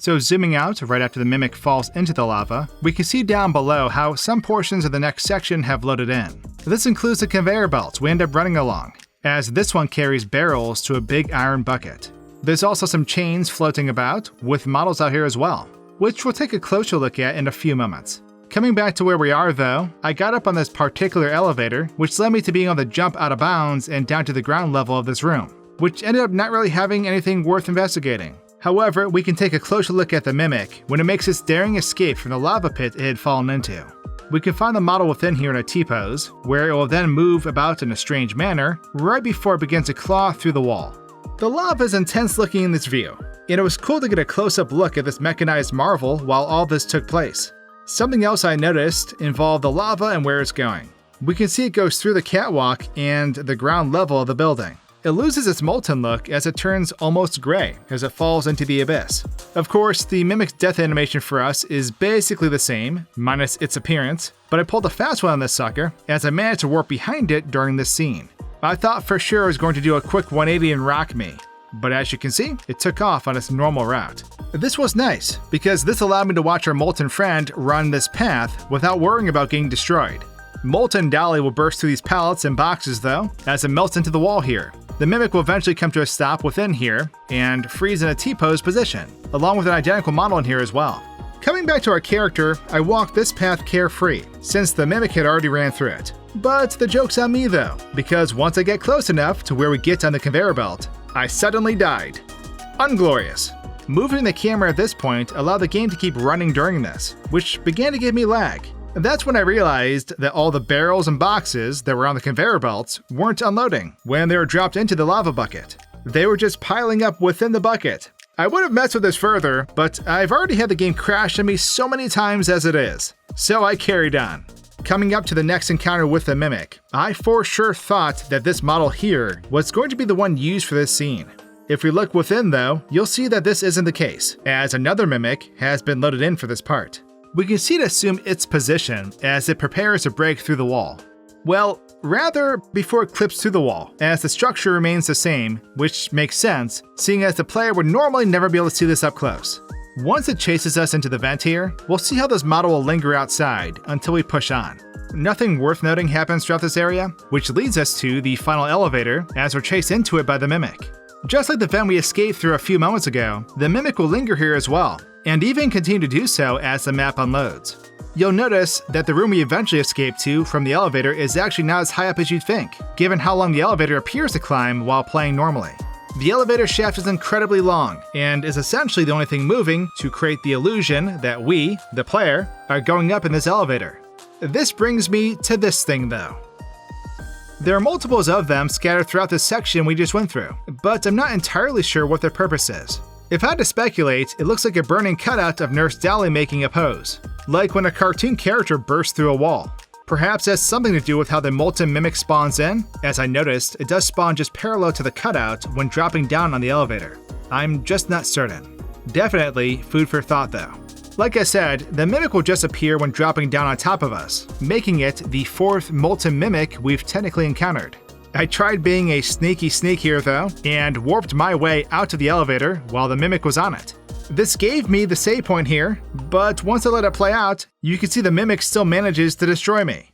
So zooming out right after the Mimic falls into the lava, we can see down below how some portions of the next section have loaded in. This includes the conveyor belt we end up running along, as this one carries barrels to a big iron bucket. There's also some chains floating about, with models out here as well, which we'll take a closer look at in a few moments. Coming back to where we are though, I got up on this particular elevator, which led me to being able to jump out of bounds and down to the ground level of this room, which ended up not really having anything worth investigating. However, we can take a closer look at the Mimic when it makes its daring escape from the lava pit it had fallen into. We can find the model within here in a T-pose, where it will then move about in a strange manner, right before it begins to claw through the wall. The lava is intense looking in this view, and it was cool to get a close-up look at this mechanized marvel while all this took place. Something else I noticed involved the lava and where it's going. We can see it goes through the catwalk and the ground level of the building. It loses its molten look as it turns almost gray as it falls into the abyss. Of course, the Mimic's death animation for us is basically the same, minus its appearance, but I pulled a fast one on this sucker as I managed to warp behind it during this scene. I thought for sure it was going to do a quick 180 and rock me, but as you can see, it took off on its normal route. This was nice, because this allowed me to watch our Molten friend run this path without worrying about getting destroyed. Molten Dollie will burst through these pallets and boxes though, as it melts into the wall here. The Mimic will eventually come to a stop within here, and freeze in a T-pose position, along with an identical model in here as well. Coming back to our character, I walked this path carefree, since the Mimic had already ran through it. But the joke's on me though, because once I get close enough to where we get on the conveyor belt, I suddenly died. Unglorious. Moving the camera at this point allowed the game to keep running during this, which began to give me lag. That's when I realized that all the barrels and boxes that were on the conveyor belts weren't unloading when they were dropped into the lava bucket. They were just piling up within the bucket. I would have messed with this further, but I've already had the game crash on me so many times as it is, so I carried on. Coming up to the next encounter with the Mimic, I for sure thought that this model here was going to be the one used for this scene. If we look within though, you'll see that this isn't the case, as another Mimic has been loaded in for this part. We can see it assume its position as it prepares to break through the wall. Well, rather before it clips through the wall, as the structure remains the same, which makes sense, seeing as the player would normally never be able to see this up close. Once it chases us into the vent here, we'll see how this model will linger outside until we push on. Nothing worth noting happens throughout this area, which leads us to the final elevator as we're chased into it by the Mimic. Just like the vent we escaped through a few moments ago, the Mimic will linger here as well, and even continue to do so as the map unloads. You'll notice that the room we eventually escape to from the elevator is actually not as high up as you'd think, given how long the elevator appears to climb while playing normally. The elevator shaft is incredibly long, and is essentially the only thing moving to create the illusion that we, the player, are going up in this elevator. This brings me to this thing though. There are multiples of them scattered throughout this section we just went through, but I'm not entirely sure what their purpose is. If I had to speculate, it looks like a burning cutout of Nurse Dollie making a pose, like when a cartoon character bursts through a wall. Perhaps it has something to do with how the Molten Mimic spawns in, as I noticed it does spawn just parallel to the cutout when dropping down on the elevator. I'm just not certain. Definitely food for thought though. Like I said, the Mimic will just appear when dropping down on top of us, making it the fourth Molten Mimic we've technically encountered. I tried being a sneaky sneak here though, and warped my way out to the elevator while the Mimic was on it. This gave me the save point here, but once I let it play out, you can see the Mimic still manages to destroy me.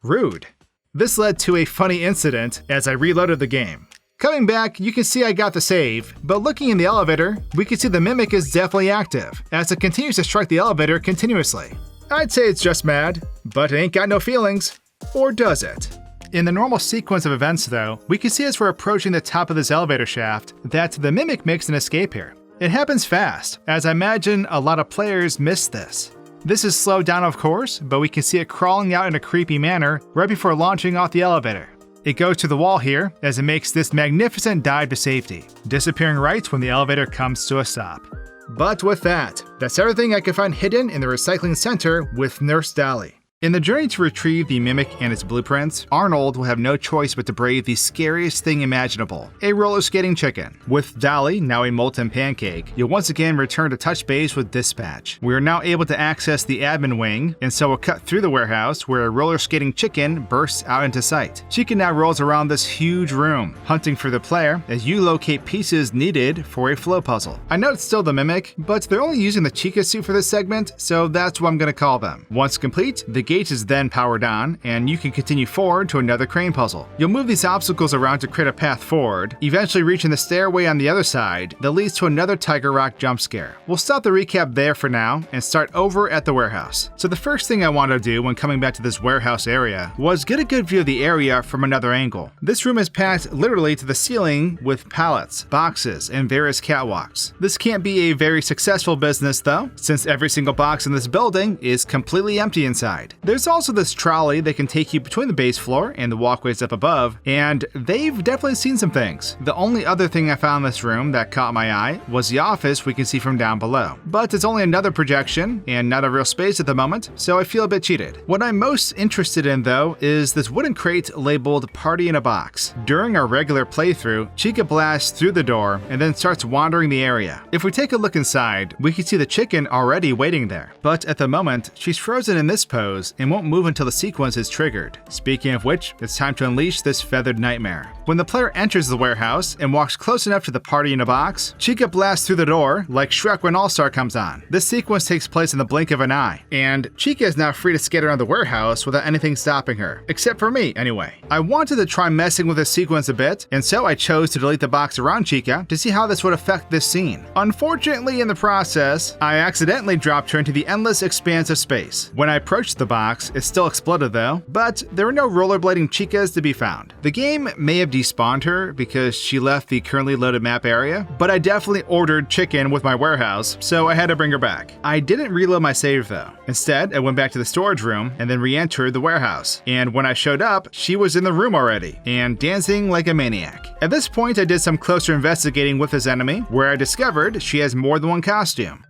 Rude. This led to a funny incident as I reloaded the game. Coming back, you can see I got the save, but looking in the elevator, we can see the Mimic is definitely active, as it continues to strike the elevator continuously. I'd say it's just mad, but it ain't got no feelings. Or does it? In the normal sequence of events though, we can see as we're approaching the top of this elevator shaft that the Mimic makes an escape here. It happens fast, as I imagine a lot of players miss this. This is slowed down of course, but we can see it crawling out in a creepy manner right before launching off the elevator. It goes to the wall here as it makes this magnificent dive to safety, disappearing right when the elevator comes to a stop. But with that, that's everything I could find hidden in the recycling center with Nurse Dollie. In the journey to retrieve the Mimic and its blueprints, Arnold will have no choice but to brave the scariest thing imaginable, a roller skating chicken. With Dollie, now a molten pancake, you'll once again return to touch base with Dispatch. We are now able to access the admin wing, and so we'll cut through the warehouse where a roller skating chicken bursts out into sight. Chica now rolls around this huge room, hunting for the player as you locate pieces needed for a flow puzzle. I know it's still the Mimic, but they're only using the Chica suit for this segment, so that's what I'm going to call them. Once complete, the gate is then powered on, and you can continue forward to another crane puzzle. You'll move these obstacles around to create a path forward, eventually reaching the stairway on the other side that leads to another Tiger Rock jump scare. We'll stop the recap there for now and start over at the warehouse. So the first thing I wanted to do when coming back to this warehouse area was get a good view of the area from another angle. This room is packed literally to the ceiling with pallets, boxes, and various catwalks. This can't be a very successful business though, since every single box in this building is completely empty inside. There's also this trolley that can take you between the base floor and the walkways up above, and they've definitely seen some things. The only other thing I found in this room that caught my eye was the office we can see from down below. But it's only another projection and not a real space at the moment, so I feel a bit cheated. What I'm most interested in though is this wooden crate labeled Party in a Box. During our regular playthrough, Chica blasts through the door and then starts wandering the area. If we take a look inside, we can see the chicken already waiting there. But at the moment, she's frozen in this pose and won't move until the sequence is triggered. Speaking of which, it's time to unleash this feathered nightmare. When the player enters the warehouse and walks close enough to the Party in a Box, Chica blasts through the door like Shrek when All-Star comes on. This sequence takes place in the blink of an eye, and Chica is now free to skate around the warehouse without anything stopping her. Except for me, anyway. I wanted to try messing with this sequence a bit, and so I chose to delete the box around Chica to see how this would affect this scene. Unfortunately, in the process, I accidentally dropped her into the endless expanse of space. When I approached the box, it still exploded though, but there were no rollerblading Chicas to be found. The game may have despawned her because she left the currently loaded map area, but I definitely ordered chicken with my warehouse, so I had to bring her back. I didn't reload my save though. Instead, I went back to the storage room and then re-entered the warehouse. And when I showed up, she was in the room already and dancing like a maniac. At this point, I did some closer investigating with this enemy, where I discovered she has more than one costume.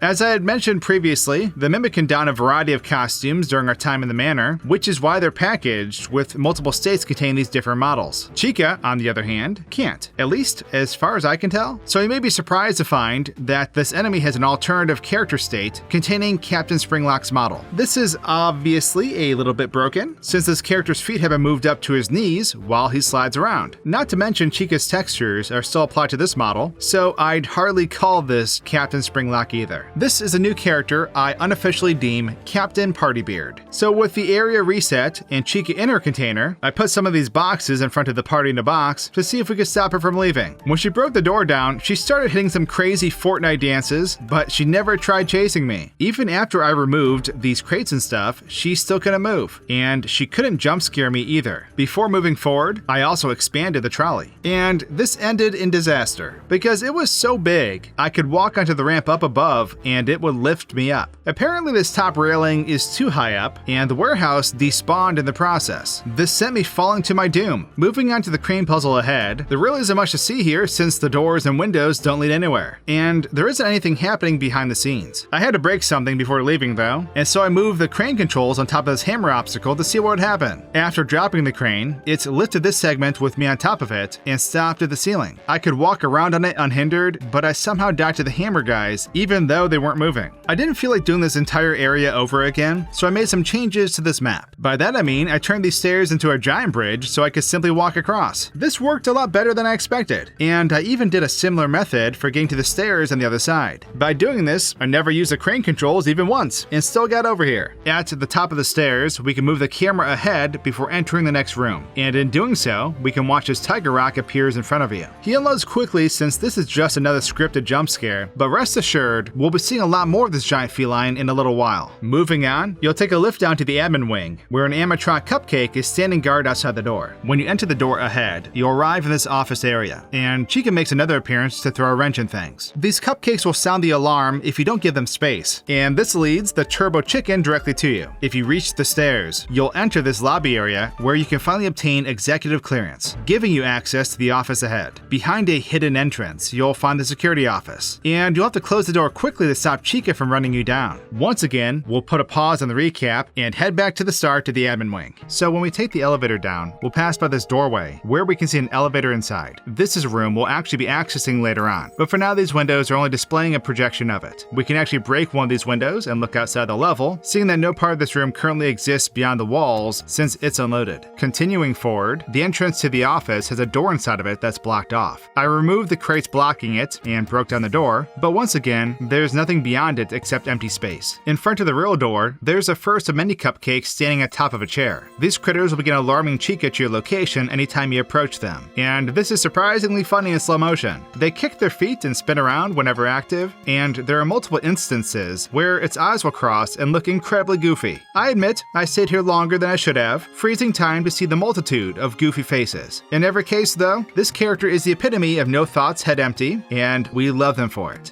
As I had mentioned previously, the Mimic can don a variety of costumes during our time in the Manor, which is why they're packaged with multiple states containing these different models. Chica, on the other hand, can't, at least as far as I can tell. So you may be surprised to find that this enemy has an alternative character state containing Captain Springlock's model. This is obviously a little bit broken, since this character's feet have been moved up to his knees while he slides around. Not to mention Chica's textures are still applied to this model, so I'd hardly call this Captain Springlock either. This is a new character I unofficially deem Captain Partybeard. So with the area reset and Chica in her container, I put some of these boxes in front of the Party in a Box to see if we could stop her from leaving. When she broke the door down, she started hitting some crazy Fortnite dances, but she never tried chasing me. Even after I removed these crates and stuff, she still couldn't move, and she couldn't jump scare me either. Before moving forward, I also expanded the trolley. And this ended in disaster, because it was so big, I could walk onto the ramp up above and it would lift me up. Apparently this top railing is too high up, and the warehouse despawned in the process. This sent me falling to my doom. Moving on to the crane puzzle ahead, there really isn't much to see here since the doors and windows don't lead anywhere, and there isn't anything happening behind the scenes. I had to break something before leaving though, and so I moved the crane controls on top of this hammer obstacle to see what would happen. After dropping the crane, it lifted this segment with me on top of it and stopped at the ceiling. I could walk around on it unhindered, but I somehow died to the hammer guys, even though they weren't moving. I didn't feel like doing this entire area over again, so I made some changes to this map. By that I mean I turned these stairs into a giant bridge so I could simply walk across. This worked a lot better than I expected, and I even did a similar method for getting to the stairs on the other side. By doing this, I never used the crane controls even once, and still got over here. At the top of the stairs, we can move the camera ahead before entering the next room, and in doing so, we can watch as Tiger Rock appears in front of you. He unloads quickly since this is just another scripted jump scare, but rest assured, we'll be seeing a lot more of this giant feline in a little while. Moving on, you'll take a lift down to the admin wing, where an animatronic cupcake is standing guard outside the door. When you enter the door ahead, you'll arrive in this office area, and Chica makes another appearance to throw a wrench in things. These cupcakes will sound the alarm if you don't give them space, and this leads the Turbo Chicken directly to you. If you reach the stairs, you'll enter this lobby area where you can finally obtain executive clearance, giving you access to the office ahead. Behind a hidden entrance, you'll find the security office, and you'll have to close the door quickly to stop Chica from running you down. Once again, we'll put a pause on the recap and head back to the start to the admin wing. So when we take the elevator down, we'll pass by this doorway where we can see an elevator inside. This is a room we'll actually be accessing later on, but for now these windows are only displaying a projection of it. We can actually break one of these windows and look outside the level, seeing that no part of this room currently exists beyond the walls since it's unloaded. Continuing forward, the entrance to the office has a door inside of it that's blocked off. I removed the crates blocking it and broke down the door, but once again, there's nothing beyond it except empty space. In front of the real door, there's a first of many cupcakes standing atop of a chair. These critters will begin alarming Chica to your location anytime you approach them, and this is surprisingly funny in slow motion. They kick their feet and spin around whenever active, and there are multiple instances where its eyes will cross and look incredibly goofy. I admit, I stayed here longer than I should have, freezing time to see the multitude of goofy faces. In every case though, this character is the epitome of no thoughts, head empty, and we love them for it.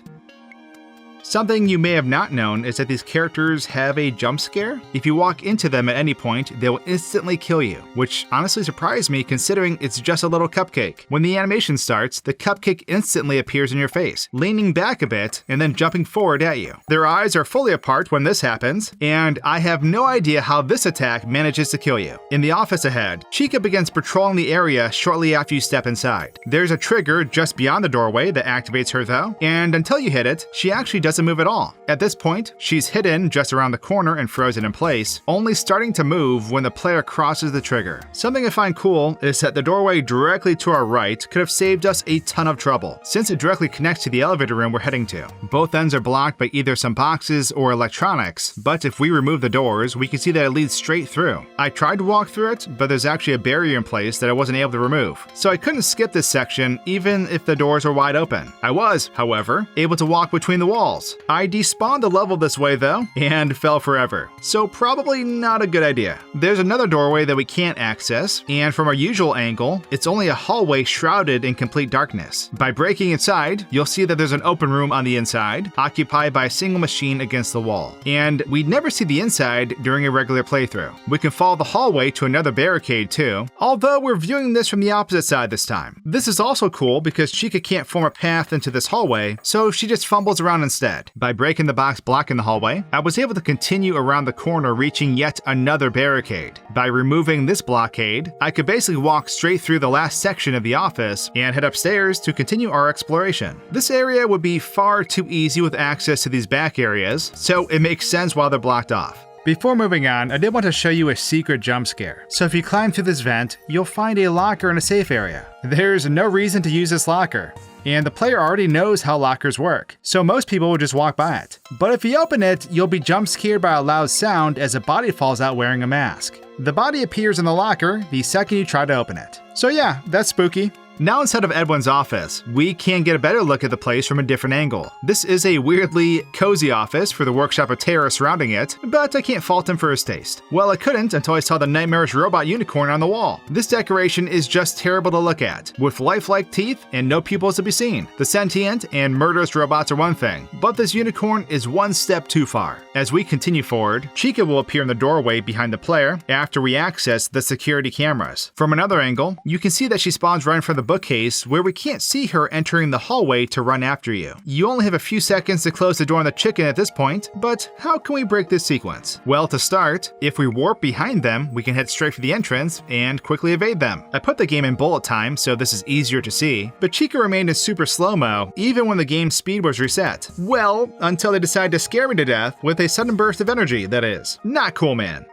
Something you may have not known is that these characters have a jump scare. If you walk into them at any point, they will instantly kill you, which honestly surprised me considering it's just a little cupcake. When the animation starts, the cupcake instantly appears in your face, leaning back a bit and then jumping forward at you. Their eyes are fully apart when this happens, and I have no idea how this attack manages to kill you. In the office ahead, Chica begins patrolling the area shortly after you step inside. There's a trigger just beyond the doorway that activates her though, and until you hit it, she actually doesn't move at all. At this point, she's hidden just around the corner and frozen in place, only starting to move when the player crosses the trigger. Something I find cool is that the doorway directly to our right could have saved us a ton of trouble, since it directly connects to the elevator room we're heading to. Both ends are blocked by either some boxes or electronics, but if we remove the doors, we can see that it leads straight through. I tried to walk through it, but there's actually a barrier in place that I wasn't able to remove, so I couldn't skip this section even if the doors were wide open. I was, however, able to walk between the walls. I despawned the level this way though, and fell forever, so probably not a good idea. There's another doorway that we can't access, and from our usual angle, it's only a hallway shrouded in complete darkness. By breaking inside, you'll see that there's an open room on the inside, occupied by a single machine against the wall. And we'd never see the inside during a regular playthrough. We can follow the hallway to another barricade too, although we're viewing this from the opposite side this time. This is also cool because Chica can't form a path into this hallway, so she just fumbles around instead. By breaking the box block in the hallway, I was able to continue around the corner reaching yet another barricade. By removing this blockade, I could basically walk straight through the last section of the office and head upstairs to continue our exploration. This area would be far too easy with access to these back areas, so it makes sense while they're blocked off. Before moving on, I did want to show you a secret jump scare. So if you climb through this vent, you'll find a locker in a safe area. There's no reason to use this locker, and the player already knows how lockers work, so most people will just walk by it. But if you open it, you'll be jump scared by a loud sound as a body falls out wearing a mask. The body appears in the locker the second you try to open it. So yeah, that's spooky. Now instead of Edwin's office, we can get a better look at the place from a different angle. This is a weirdly cozy office for the workshop of terror surrounding it, but I can't fault him for his taste. Well, I couldn't until I saw the nightmarish robot unicorn on the wall. This decoration is just terrible to look at, with lifelike teeth and no pupils to be seen. The sentient and murderous robots are one thing, but this unicorn is one step too far. As we continue forward, Chica will appear in the doorway behind the player after we access the security cameras. From another angle, you can see that she spawns right in front of the bookcase where we can't see her entering the hallway to run after you. You only have a few seconds to close the door on the chicken at this point, but how can we break this sequence? Well, to start, if we warp behind them, we can head straight for the entrance and quickly evade them. I put the game in bullet time so this is easier to see, but Chica remained in super slow-mo even when the game's speed was reset. Well, until they decided to scare me to death with a sudden burst of energy, that is. Not cool, man.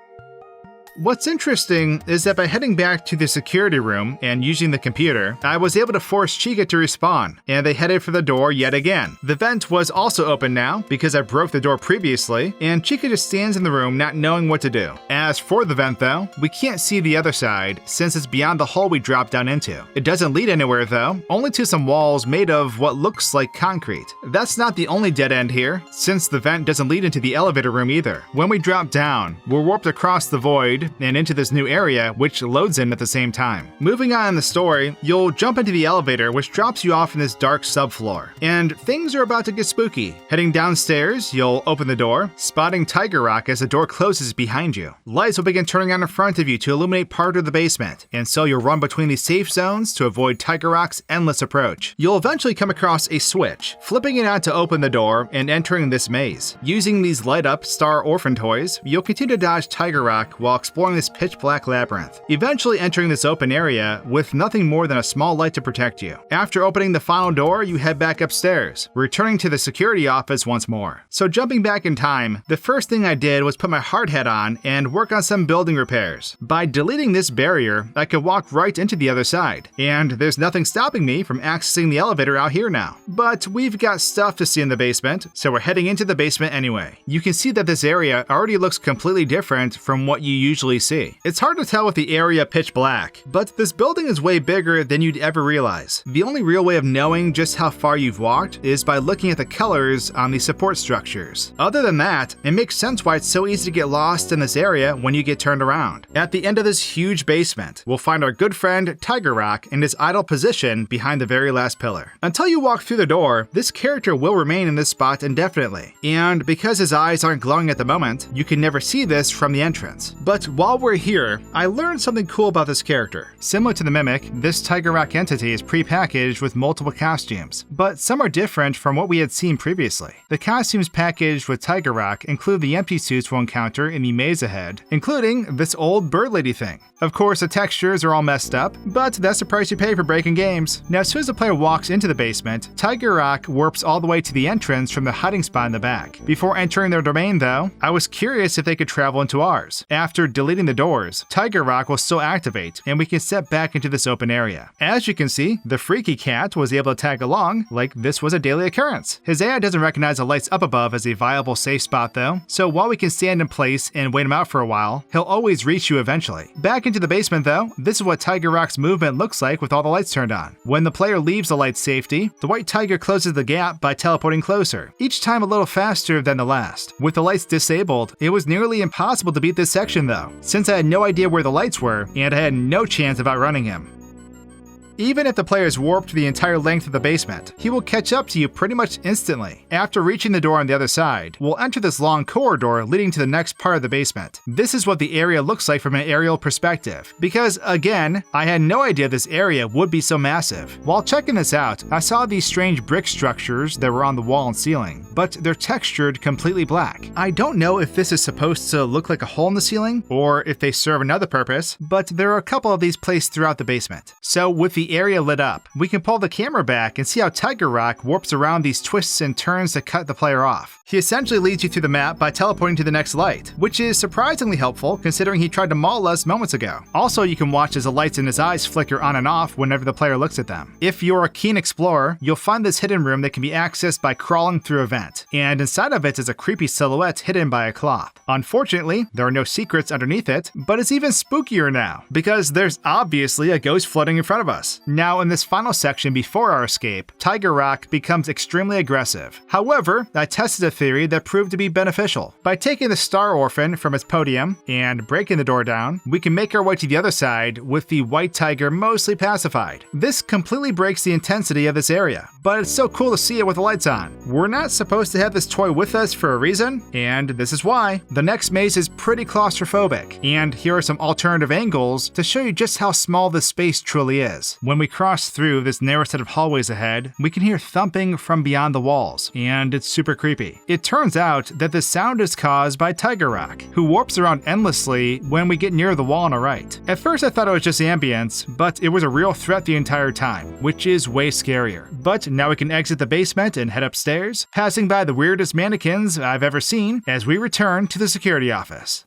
What's interesting is that by heading back to the security room and using the computer, I was able to force Chica to respawn, and they headed for the door yet again. The vent was also open now because I broke the door previously, and Chica just stands in the room not knowing what to do. As for the vent though, we can't see the other side since it's beyond the hole we dropped down into. It doesn't lead anywhere though, only to some walls made of what looks like concrete. That's not the only dead end here, since the vent doesn't lead into the elevator room either. When we drop down, we're warped across the void and into this new area, which loads in at the same time. Moving on in the story, you'll jump into the elevator, which drops you off in this dark subfloor, and things are about to get spooky. Heading downstairs, you'll open the door, spotting Tiger Rock as the door closes behind you. Lights will begin turning on in front of you to illuminate part of the basement, and so you'll run between these safe zones to avoid Tiger Rock's endless approach. You'll eventually come across a switch, flipping it on to open the door and entering this maze. Using these light-up Star Orphan toys, you'll continue to dodge Tiger Rock while exploring this pitch black labyrinth, eventually entering this open area with nothing more than a small light to protect you. After opening the final door, you head back upstairs, returning to the security office once more. So jumping back in time, the first thing I did was put my hard hat on and work on some building repairs. By deleting this barrier, I could walk right into the other side, and there's nothing stopping me from accessing the elevator out here now. But we've got stuff to see in the basement, so we're heading into the basement anyway. You can see that this area already looks completely different from what you usually see. It's hard to tell with the area pitch black, but this building is way bigger than you'd ever realize. The only real way of knowing just how far you've walked is by looking at the colors on the support structures. Other than that, it makes sense why it's so easy to get lost in this area when you get turned around. At the end of this huge basement, we'll find our good friend Tiger Rock in his idle position behind the very last pillar. Until you walk through the door, this character will remain in this spot indefinitely, and because his eyes aren't glowing at the moment, you can never see this from the entrance. But while we're here, I learned something cool about this character. Similar to the Mimic, this Tiger Rock entity is pre-packaged with multiple costumes, but some are different from what we had seen previously. The costumes packaged with Tiger Rock include the empty suits we'll encounter in the maze ahead, including this old bird lady thing. Of course, the textures are all messed up, but that's the price you pay for breaking games. Now, as soon as the player walks into the basement, Tiger Rock warps all the way to the entrance from the hiding spot in the back. Before entering their domain though, I was curious if they could travel into ours. After deleting the doors, Tiger Rock will still activate, and we can step back into this open area. As you can see, the freaky cat was able to tag along like this was a daily occurrence. His AI doesn't recognize the lights up above as a viable safe spot though, so while we can stand in place and wait him out for a while, he'll always reach you eventually. Back into the basement though, this is what Tiger Rock's movement looks like with all the lights turned on. When the player leaves the light's safety, the white tiger closes the gap by teleporting closer, each time a little faster than the last. With the lights disabled, it was nearly impossible to beat this section though, since I had no idea where the lights were, and I had no chance of outrunning him. Even if the player's warped the entire length of the basement, he will catch up to you pretty much instantly. After reaching the door on the other side, we'll enter this long corridor leading to the next part of the basement. This is what the area looks like from an aerial perspective, because again, I had no idea this area would be so massive. While checking this out, I saw these strange brick structures that were on the wall and ceiling, but they're textured completely black. I don't know if this is supposed to look like a hole in the ceiling, or if they serve another purpose, but there are a couple of these placed throughout the basement. So with the area lit up, we can pull the camera back and see how Tiger Rock warps around these twists and turns to cut the player off. He essentially leads you through the map by teleporting to the next light, which is surprisingly helpful considering he tried to maul us moments ago. Also, you can watch as the lights in his eyes flicker on and off whenever the player looks at them. If you're a keen explorer, you'll find this hidden room that can be accessed by crawling through a vent, and inside of it is a creepy silhouette hidden by a cloth. Unfortunately, there are no secrets underneath it, but it's even spookier now, because there's obviously a ghost floating in front of us. Now, in this final section before our escape, Tiger Rock becomes extremely aggressive. However, I tested a theory that proved to be beneficial. By taking the Star Orphan from its podium and breaking the door down, we can make our way to the other side with the white tiger mostly pacified. This completely breaks the intensity of this area, but it's so cool to see it with the lights on. We're not supposed to have this toy with us for a reason, and this is why. The next maze is pretty claustrophobic, and here are some alternative angles to show you just how small this space truly is. When we cross through this narrow set of hallways ahead, we can hear thumping from beyond the walls, and it's super creepy. It turns out that the sound is caused by Tiger Rock, who warps around endlessly when we get near the wall on our right. At first I thought it was just ambience, but it was a real threat the entire time, which is way scarier. But now we can exit the basement and head upstairs, passing by the weirdest mannequins I've ever seen as we return to the security office.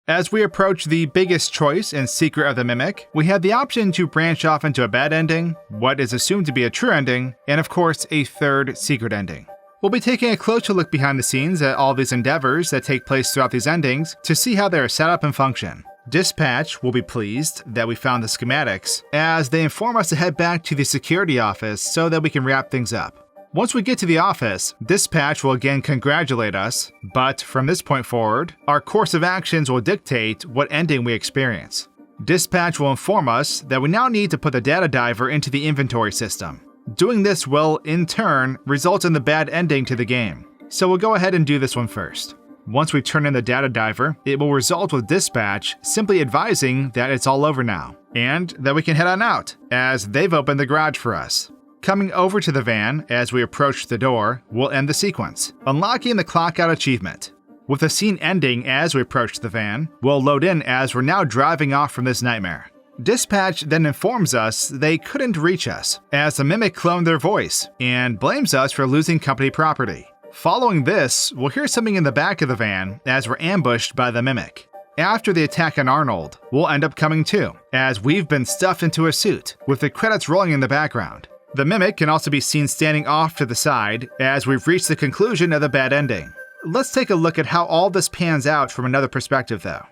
As we approach the biggest choice in Secret of the Mimic, we have the option to branch off into a bad ending, what is assumed to be a true ending, and of course a third secret ending. We'll be taking a closer look behind the scenes at all these endeavors that take place throughout these endings to see how they are set up and function. Dispatch will be pleased that we found the schematics, as they inform us to head back to the security office so that we can wrap things up. Once we get to the office, Dispatch will again congratulate us, but from this point forward, our course of actions will dictate what ending we experience. Dispatch will inform us that we now need to put the data diver into the inventory system. Doing this will, in turn, result in the bad ending to the game, so we'll go ahead and do this one first. Once we turn in the data diver, it will result with Dispatch simply advising that it's all over now, and that we can head on out, as they've opened the garage for us. Coming over to the van as we approach the door will end the sequence, unlocking the clock out achievement. With the scene ending as we approach the van, we'll load in as we're now driving off from this nightmare. Dispatch then informs us they couldn't reach us, as the Mimic cloned their voice, and blames us for losing company property. Following this, we'll hear something in the back of the van as we're ambushed by the Mimic. After the attack on Arnold, we'll end up coming to, as we've been stuffed into a suit, with the credits rolling in the background. The Mimic can also be seen standing off to the side as we've reached the conclusion of the bad ending. Let's take a look at how all this pans out from another perspective though.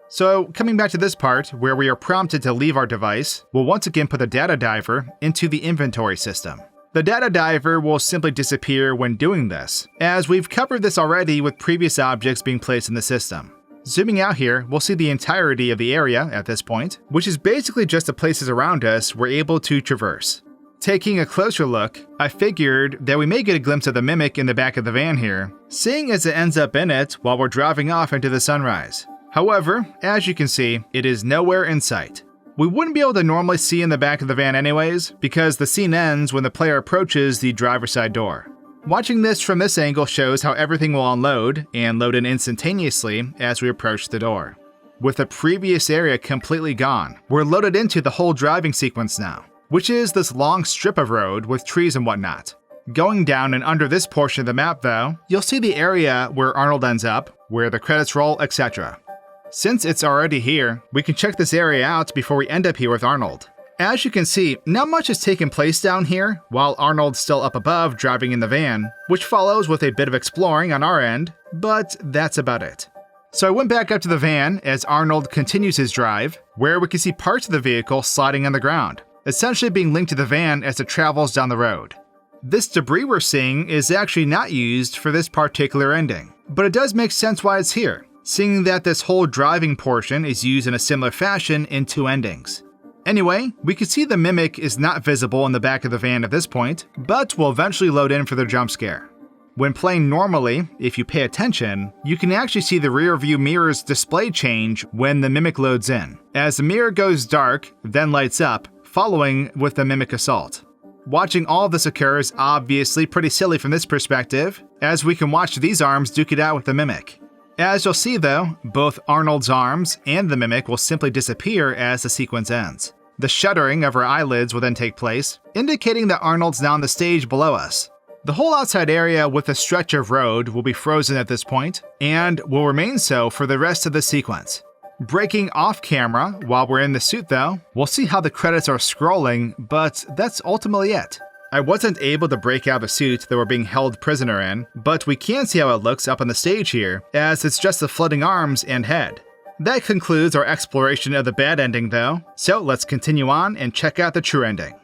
So, coming back to this part, where we are prompted to leave our device, we'll once again put the data diver into the inventory system. The data diver will simply disappear when doing this, as we've covered this already with previous objects being placed in the system. Zooming out here, we'll see the entirety of the area at this point, which is basically just the places around us we're able to traverse. Taking a closer look, I figured that we may get a glimpse of the Mimic in the back of the van here, seeing as it ends up in it while we're driving off into the sunrise. However, as you can see, it is nowhere in sight. We wouldn't be able to normally see in the back of the van anyways, because the scene ends when the player approaches the driver's side door. Watching this from this angle shows how everything will unload and load in instantaneously as we approach the door. With the previous area completely gone, we're loaded into the whole driving sequence now, which is this long strip of road with trees and whatnot. Going down and under this portion of the map though, you'll see the area where Arnold ends up, where the credits roll, etc. Since it's already here, we can check this area out before we end up here with Arnold. As you can see, not much has taken place down here, while Arnold's still up above driving in the van, which follows with a bit of exploring on our end, but that's about it. So I went back up to the van as Arnold continues his drive, where we can see parts of the vehicle sliding on the ground, essentially being linked to the van as it travels down the road. This debris we're seeing is actually not used for this particular ending, but it does make sense why it's here, seeing that this whole driving portion is used in a similar fashion in two endings. Anyway, we can see the Mimic is not visible in the back of the van at this point, but will eventually load in for the jump scare. When playing normally, if you pay attention, you can actually see the rear view mirror's display change when the Mimic loads in, as the mirror goes dark, then lights up, following with the Mimic assault. Watching all of this occur is obviously pretty silly from this perspective, as we can watch these arms duke it out with the Mimic. As you'll see though, both Arnold's arms and the Mimic will simply disappear as the sequence ends. The shuttering of our eyelids will then take place, indicating that Arnold's now on the stage below us. The whole outside area with a stretch of road will be frozen at this point, and will remain so for the rest of the sequence. Breaking off camera while we're in the suit though, we'll see how the credits are scrolling, but that's ultimately it. I wasn't able to break out the suit that we're being held prisoner in, but we can see how it looks up on the stage here, as it's just the floating arms and head. That concludes our exploration of the bad ending though, so let's continue on and check out the true ending.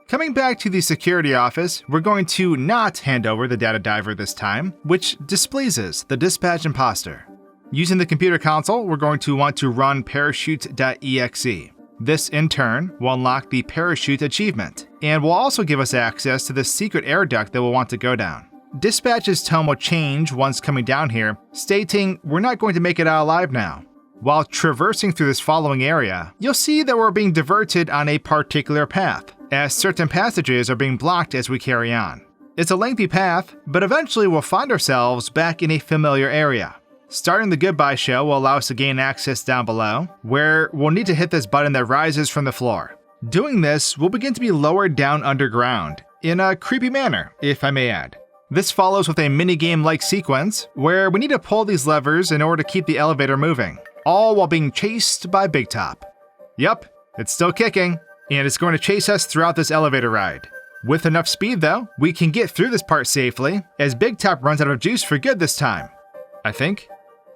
Coming back to the security office, we're going to not hand over the data diver this time, which displeases the dispatch imposter. Using the computer console, we're going to want to run parachute.exe. This, in turn, will unlock the parachute achievement, and will also give us access to the secret air duct that we'll want to go down. Dispatch's tone will change once coming down here, stating we're not going to make it out alive now. While traversing through this following area, you'll see that we're being diverted on a particular path, as certain passages are being blocked as we carry on. It's a lengthy path, but eventually we'll find ourselves back in a familiar area. Starting the goodbye show will allow us to gain access down below, where we'll need to hit this button that rises from the floor. Doing this, we'll begin to be lowered down underground, in a creepy manner, if I may add. This follows with a minigame-like sequence, where we need to pull these levers in order to keep the elevator moving, all while being chased by Big Top. Yup, it's still kicking, and it's going to chase us throughout this elevator ride. With enough speed though, we can get through this part safely, as Big Top runs out of juice for good this time. I think.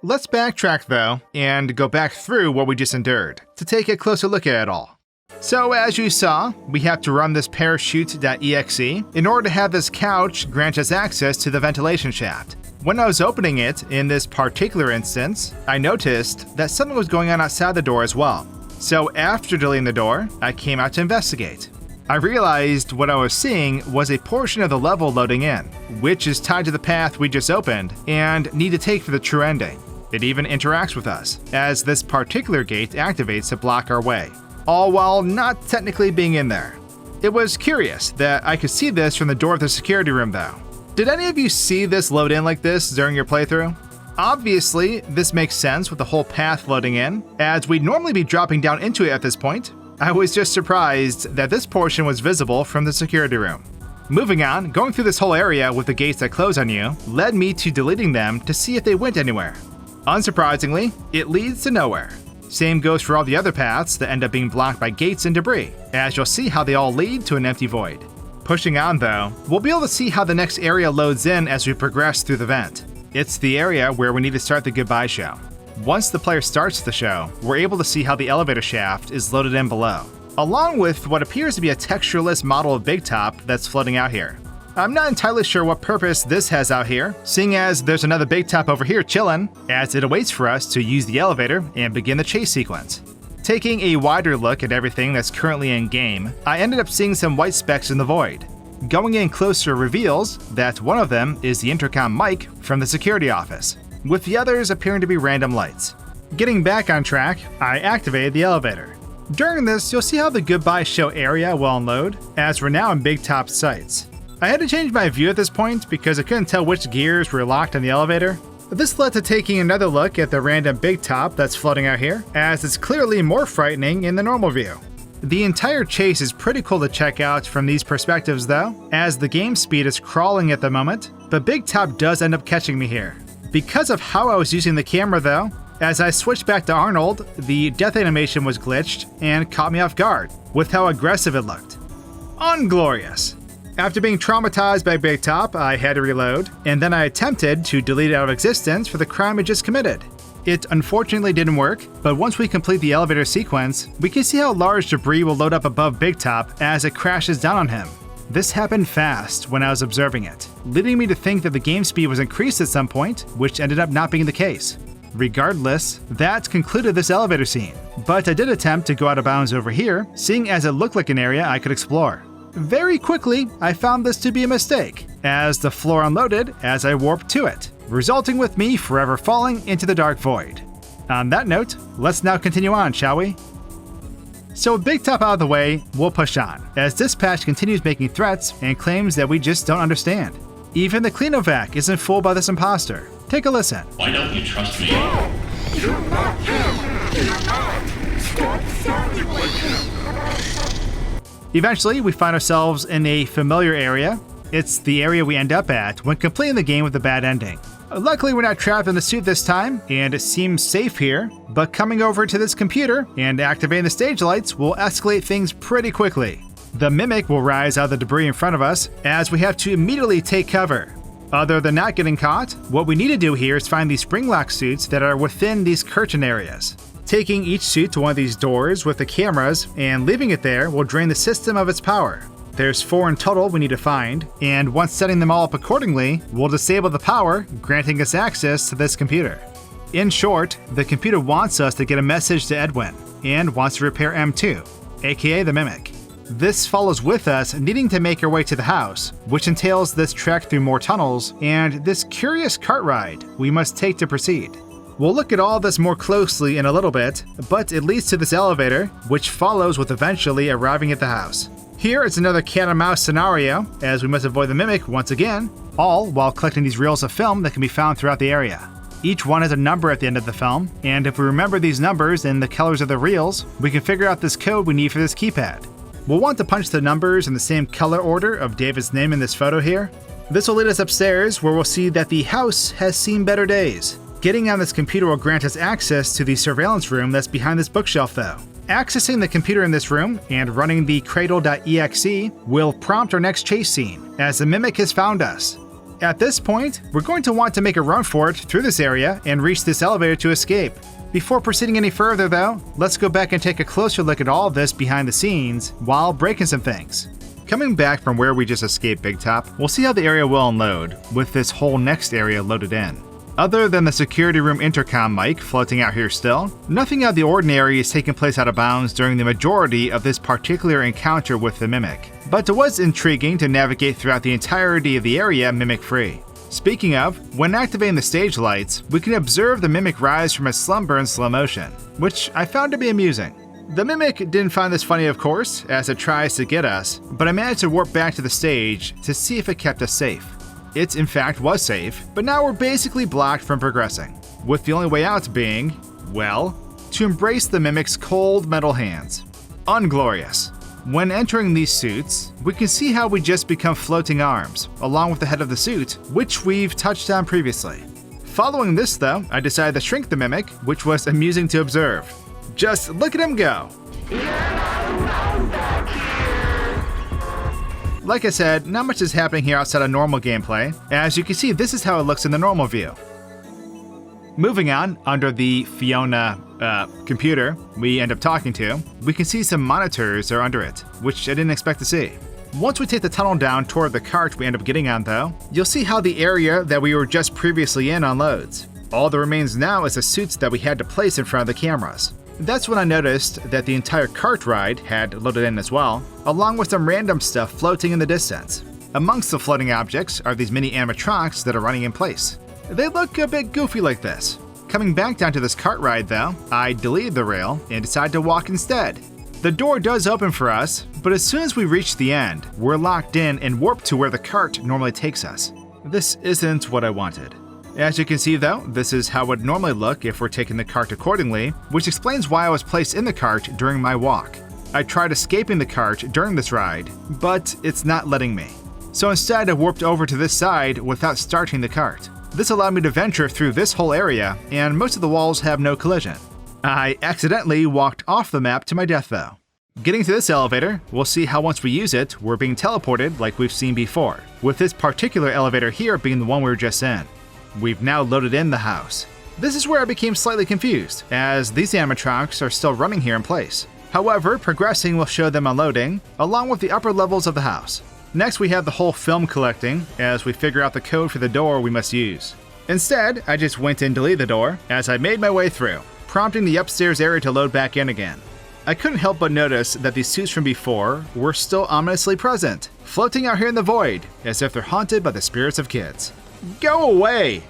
Let's backtrack though, and go back through what we just endured, to take a closer look at it all. So as you saw, we have to run this parachute.exe in order to have this couch grant us access to the ventilation shaft. When I was opening it, in this particular instance, I noticed that something was going on outside the door as well. So after deleting the door, I came out to investigate. I realized what I was seeing was a portion of the level loading in, which is tied to the path we just opened and need to take for the true ending. It even interacts with us, as this particular gate activates to block our way, all while not technically being in there. It was curious that I could see this from the door of the security room though. Did any of you see this load in like this during your playthrough? Obviously, this makes sense with the whole path loading in, as we'd normally be dropping down into it at this point. I was just surprised that this portion was visible from the security room. Moving on, going through this whole area with the gates that close on you led me to deleting them to see if they went anywhere. Unsurprisingly, it leads to nowhere. Same goes for all the other paths that end up being blocked by gates and debris, as you'll see how they all lead to an empty void. Pushing on though, we'll be able to see how the next area loads in as we progress through the vent. It's the area where we need to start the goodbye show. Once the player starts the show, we're able to see how the elevator shaft is loaded in below, along with what appears to be a textureless model of Big Top that's floating out here. I'm not entirely sure what purpose this has out here, seeing as there's another Big Top over here chillin', as it awaits for us to use the elevator and begin the chase sequence. Taking a wider look at everything that's currently in game, I ended up seeing some white specks in the void. Going in closer reveals that one of them is the intercom mic from the security office, with the others appearing to be random lights. Getting back on track, I activated the elevator. During this, you'll see how the goodbye show area will unload, as we're now in Big Top's sights. I had to change my view at this point because I couldn't tell which gears were locked on the elevator. This led to taking another look at the random Big Top that's floating out here, as it's clearly more frightening in the normal view. The entire chase is pretty cool to check out from these perspectives though, as the game speed is crawling at the moment, but Big Top does end up catching me here. Because of how I was using the camera though, as I switched back to Arnold, the death animation was glitched and caught me off guard with how aggressive it looked. Unglorious. After being traumatized by Big Top, I had to reload, and then I attempted to delete it out of existence for the crime I just committed. It unfortunately didn't work, but once we complete the elevator sequence, we can see how large debris will load up above Big Top as it crashes down on him. This happened fast when I was observing it, leading me to think that the game speed was increased at some point, which ended up not being the case. Regardless, that concluded this elevator scene, but I did attempt to go out of bounds over here, seeing as it looked like an area I could explore. Very quickly, I found this to be a mistake, as the floor unloaded as I warped to it, resulting with me forever falling into the dark void. On that note, let's now continue on, shall we? So with Big Top out of the way, we'll push on, as Dispatch continues making threats and claims that we just don't understand. Even the Cleanovac isn't fooled by this imposter. Take a listen. Why don't you trust me? No! You're not him! You're not! Stop sounding like him! Eventually, we find ourselves in a familiar area. It's the area we end up at when completing the game with a bad ending. Luckily, we're not trapped in the suit this time, and it seems safe here, but coming over to this computer and activating the stage lights will escalate things pretty quickly. The Mimic will rise out of the debris in front of us, as we have to immediately take cover. Other than not getting caught, what we need to do here is find these Springlock suits that are within these curtain areas. Taking each suit to one of these doors with the cameras and leaving it there will drain the system of its power. There's 4 in total we need to find, and once setting them all up accordingly, we'll disable the power, granting us access to this computer. In short, the computer wants us to get a message to Edwin, and wants to repair M2, aka the Mimic. This follows with us needing to make our way to the house, which entails this trek through more tunnels and this curious cart ride we must take to proceed. We'll look at all this more closely in a little bit, but it leads to this elevator, which follows with eventually arriving at the house. Here it's another cat and mouse scenario, as we must avoid the Mimic once again, all while collecting these reels of film that can be found throughout the area. Each one has a number at the end of the film, and if we remember these numbers and the colors of the reels, we can figure out this code we need for this keypad. We'll want to punch the numbers in the same color order of David's name in this photo here. This will lead us upstairs, where we'll see that the house has seen better days. Getting on this computer will grant us access to the surveillance room that's behind this bookshelf though. Accessing the computer in this room and running the cradle.exe will prompt our next chase scene, as the Mimic has found us. At this point, we're going to want to make a run for it through this area and reach this elevator to escape. Before proceeding any further though, let's go back and take a closer look at all this behind the scenes while breaking some things. Coming back from where we just escaped Big Top, we'll see how the area will unload, with this whole next area loaded in. Other than the security room intercom mic floating out here still, nothing out of the ordinary is taking place out of bounds during the majority of this particular encounter with the Mimic. But it was intriguing to navigate throughout the entirety of the area Mimic-free. Speaking of, when activating the stage lights, we can observe the Mimic rise from its slumber in slow motion, which I found to be amusing. The Mimic didn't find this funny of course, as it tries to get us, but I managed to warp back to the stage to see if it kept us safe. It in fact was safe, but now we're basically blocked from progressing, with the only way out being, well, to embrace the Mimic's cold metal hands. Unglorious. When entering these suits, we can see how we just become floating arms, along with the head of the suit, which we've touched on previously. Following this though, I decided to shrink the Mimic, which was amusing to observe. Just look at him go! Like I said, not much is happening here outside of normal gameplay. As you can see, this is how it looks in the normal view. Moving on, under the Fiona computer we end up talking to, we can see some monitors are under it, which I didn't expect to see. Once we take the tunnel down toward the cart we end up getting on though, you'll see how the area that we were just previously in unloads. All that remains now is the suits that we had to place in front of the cameras. That's when I noticed that the entire cart ride had loaded in as well, along with some random stuff floating in the distance. Amongst the floating objects are these mini animatronics that are running in place. They look a bit goofy like this. Coming back down to this cart ride though, I deleted the rail and decided to walk instead. The door does open for us, but as soon as we reach the end, we're locked in and warped to where the cart normally takes us. This isn't what I wanted. As you can see though, this is how it would normally look if we're taking the cart accordingly, which explains why I was placed in the cart during my walk. I tried escaping the cart during this ride, but it's not letting me. So instead I warped over to this side without starting the cart. This allowed me to venture through this whole area, and most of the walls have no collision. I accidentally walked off the map to my death though. Getting to this elevator, we'll see how once we use it, we're being teleported like we've seen before, with this particular elevator here being the one we were just in. We've now loaded in the house. This is where I became slightly confused, as these animatronics are still running here in place. However, progressing will show them unloading, along with the upper levels of the house. Next we have the whole film collecting, as we figure out the code for the door we must use. Instead, I just went and deleted the door, as I made my way through, prompting the upstairs area to load back in again. I couldn't help but notice that these suits from before were still ominously present, floating out here in the void, as if they're haunted by the spirits of kids. Go away!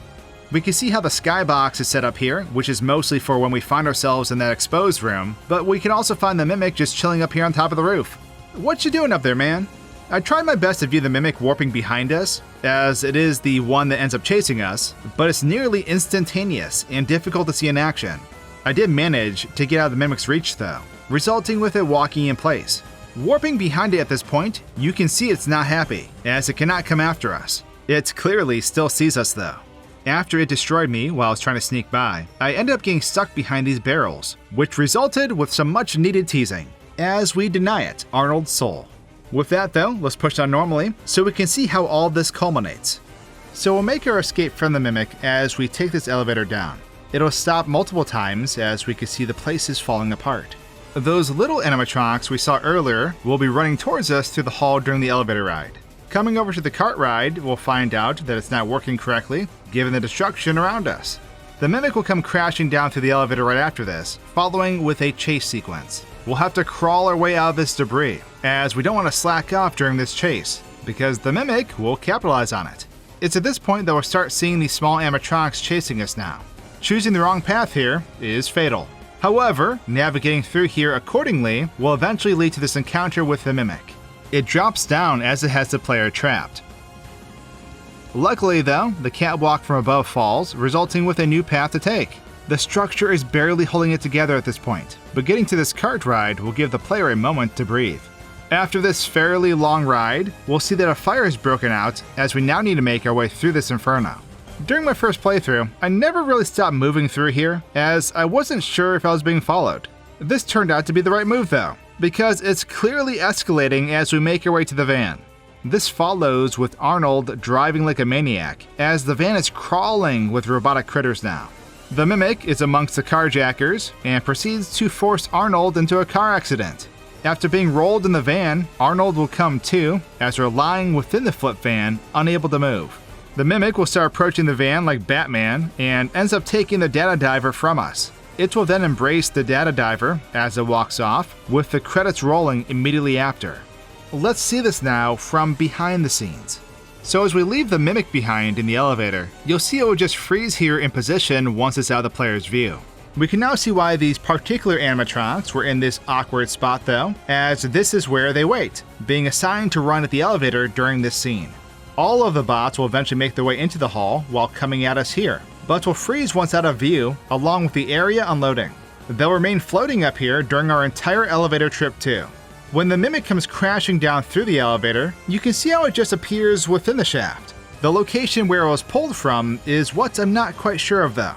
We can see how the skybox is set up here, which is mostly for when we find ourselves in that exposed room, but we can also find the Mimic just chilling up here on top of the roof. What you doing up there, man? I tried my best to view the Mimic warping behind us, as it is the one that ends up chasing us, but it's nearly instantaneous and difficult to see in action. I did manage to get out of the Mimic's reach though, resulting with it walking in place. Warping behind it at this point, you can see it's not happy, as it cannot come after us. It clearly still sees us though. After it destroyed me while I was trying to sneak by, I ended up getting stuck behind these barrels, which resulted with some much needed teasing, as we deny it Arnold's soul. With that though, let's push on normally so we can see how all this culminates. So we'll make our escape from the Mimic as we take this elevator down. It'll stop multiple times as we can see the places falling apart. Those little animatronics we saw earlier will be running towards us through the hall during the elevator ride. Coming over to the cart ride, we'll find out that it's not working correctly, given the destruction around us. The Mimic will come crashing down through the elevator right after this, following with a chase sequence. We'll have to crawl our way out of this debris, as we don't want to slack off during this chase, because the Mimic will capitalize on it. It's at this point that we'll start seeing these small animatronics chasing us now. Choosing the wrong path here is fatal. However, navigating through here accordingly will eventually lead to this encounter with the Mimic. It drops down as it has the player trapped. Luckily though, the catwalk from above falls, resulting with a new path to take. The structure is barely holding it together at this point, but getting to this cart ride will give the player a moment to breathe. After this fairly long ride, we'll see that a fire has broken out as we now need to make our way through this inferno. During my first playthrough, I never really stopped moving through here, as I wasn't sure if I was being followed. This turned out to be the right move though, because it's clearly escalating as we make our way to the van. This follows with Arnold driving like a maniac, as the van is crawling with robotic critters now. The Mimic is amongst the carjackers and proceeds to force Arnold into a car accident. After being rolled in the van, Arnold will come to, as we're lying within the flip van, unable to move. The Mimic will start approaching the van like Batman and ends up taking the data diver from us. It will then embrace the data diver as it walks off, with the credits rolling immediately after. Let's see this now from behind the scenes. So as we leave the Mimic behind in the elevator, you'll see it will just freeze here in position once it's out of the player's view. We can now see why these particular animatronics were in this awkward spot though, as this is where they wait, being assigned to run at the elevator during this scene. All of the bots will eventually make their way into the hall while coming at us here, but will freeze once out of view along with the area unloading. They'll remain floating up here during our entire elevator trip too. When the Mimic comes crashing down through the elevator, you can see how it just appears within the shaft. The location where it was pulled from is what I'm not quite sure of though.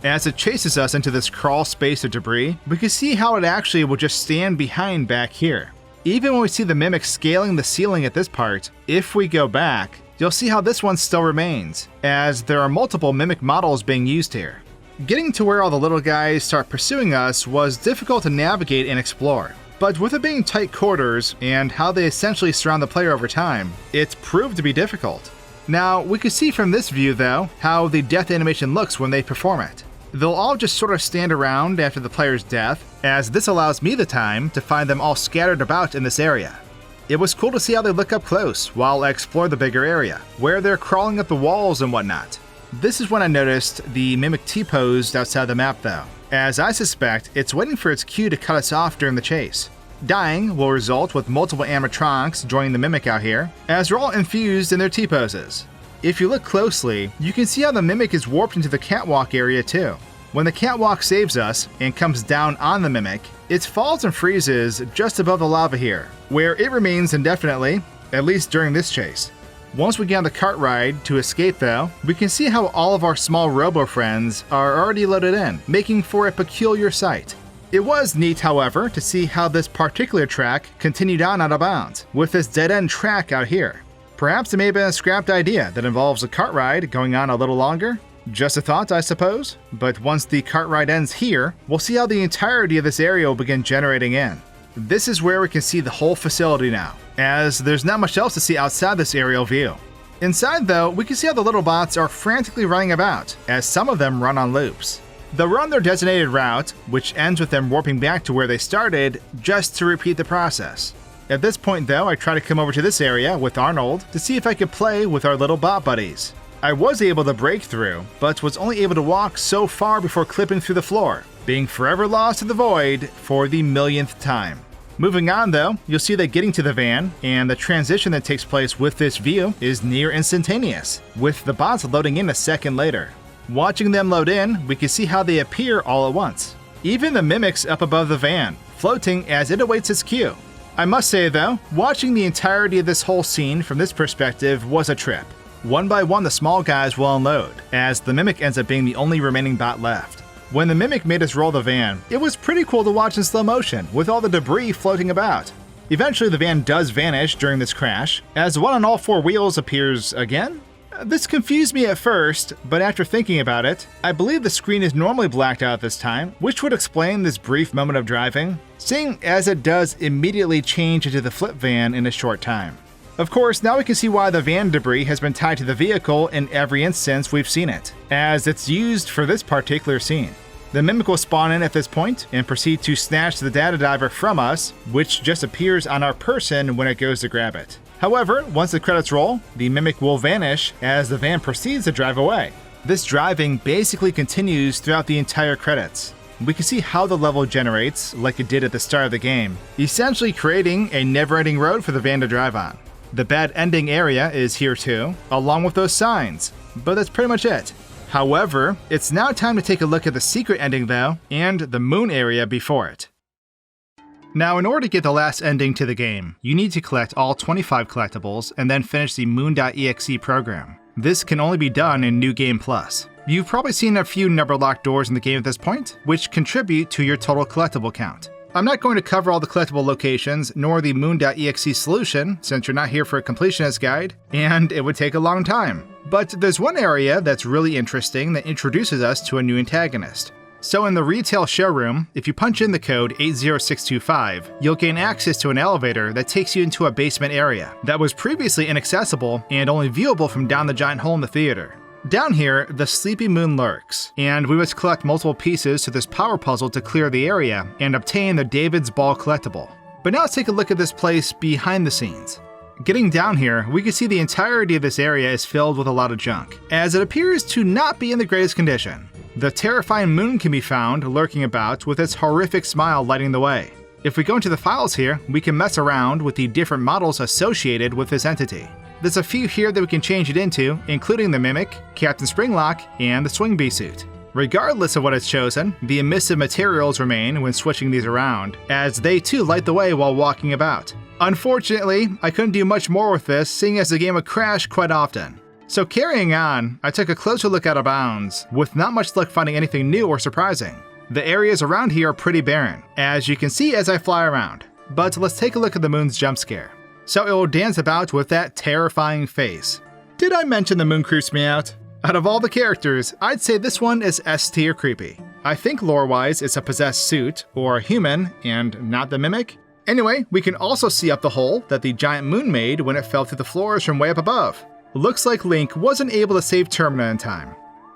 As it chases us into this crawl space of debris, we can see how it actually will just stand behind back here. Even when we see the Mimic scaling the ceiling at this part, if we go back, you'll see how this one still remains, as there are multiple Mimic models being used here. Getting to where all the little guys start pursuing us was difficult to navigate and explore. But with it being tight quarters and how they essentially surround the player over time, it's proved to be difficult. Now, we can see from this view though, how the death animation looks when they perform it. They'll all just sort of stand around after the player's death, as this allows me the time to find them all scattered about in this area. It was cool to see how they look up close while I explore the bigger area, where they're crawling up the walls and whatnot. This is when I noticed the Mimic T-posed outside the map though, as I suspect it's waiting for its cue to cut us off during the chase. Dying will result with multiple animatronics joining the Mimic out here, as they're all infused in their T-poses. If you look closely, you can see how the Mimic is warped into the catwalk area too. When the catwalk saves us and comes down on the Mimic, it falls and freezes just above the lava here, where it remains indefinitely, at least during this chase. Once we get on the cart ride to escape though, we can see how all of our small robo-friends are already loaded in, making for a peculiar sight. It was neat, however, to see how this particular track continued on out of bounds, with this dead-end track out here. Perhaps it may have been a scrapped idea that involves a cart ride going on a little longer? Just a thought, I suppose, but once the cart ride ends here, we'll see how the entirety of this area will begin generating in. This is where we can see the whole facility now, as there's not much else to see outside this aerial view. Inside though, we can see how the little bots are frantically running about, as some of them run on loops. They'll run their designated route, which ends with them warping back to where they started, just to repeat the process. At this point though, I try to come over to this area with Arnold to see if I could play with our little bot buddies. I was able to break through, but was only able to walk so far before clipping through the floor, being forever lost in the void for the millionth time. Moving on though, you'll see that getting to the van and the transition that takes place with this view is near instantaneous, with the bots loading in a second later. Watching them load in, we can see how they appear all at once. Even the Mimic's up above the van, floating as it awaits its cue. I must say though, watching the entirety of this whole scene from this perspective was a trip. One by one the small guys will unload, as the Mimic ends up being the only remaining bot left. When the Mimic made us roll the van, it was pretty cool to watch in slow motion, with all the debris floating about. Eventually the van does vanish during this crash, as the one on all four wheels appears again? This confused me at first, but after thinking about it, I believe the screen is normally blacked out this time, which would explain this brief moment of driving, seeing as it does immediately change into the flip van in a short time. Of course, now we can see why the van debris has been tied to the vehicle in every instance we've seen it, as it's used for this particular scene. The Mimic will spawn in at this point and proceed to snatch the data diver from us, which just appears on our person when it goes to grab it. However, once the credits roll, the Mimic will vanish as the van proceeds to drive away. This driving basically continues throughout the entire credits. We can see how the level generates, like it did at the start of the game, essentially creating a never-ending road for the van to drive on. The bad ending area is here too, along with those signs, but that's pretty much it. However, it's now time to take a look at the secret ending though, and the moon area before it. Now, in order to get the last ending to the game, you need to collect all 25 collectibles and then finish the moon.exe program. This can only be done in New Game Plus. You've probably seen a few number locked doors in the game at this point, which contribute to your total collectible count. I'm not going to cover all the collectible locations, nor the moon.exe solution, since you're not here for a completionist guide, and it would take a long time. But there's one area that's really interesting that introduces us to a new antagonist. So in the retail showroom, if you punch in the code 80625, you'll gain access to an elevator that takes you into a basement area that was previously inaccessible and only viewable from down the giant hole in the theater. Down here, the Sleepy Moon lurks, and we must collect multiple pieces to this power puzzle to clear the area and obtain the David's Ball collectible. But now let's take a look at this place behind the scenes. Getting down here, we can see the entirety of this area is filled with a lot of junk, as it appears to not be in the greatest condition. The terrifying moon can be found lurking about with its horrific smile lighting the way. If we go into the files here, we can mess around with the different models associated with this entity. There's a few here that we can change it into, including the Mimic, Captain Springlock, and the Swing Bee suit. Regardless of what it's chosen, the emissive materials remain when switching these around, as they too light the way while walking about. Unfortunately, I couldn't do much more with this, seeing as the game would crash quite often. So carrying on, I took a closer look out of bounds, with not much luck finding anything new or surprising. The areas around here are pretty barren, as you can see as I fly around. But let's take a look at the moon's jump scare. So it will dance about with that terrifying face. Did I mention the moon creeps me out? Out of all the characters, I'd say this one is S tier creepy. I think lore-wise it's a possessed suit, or a human, and not the Mimic. Anyway, we can also see up the hole that the giant moon made when it fell through the floors from way up above. Looks like Link wasn't able to save Termina in time.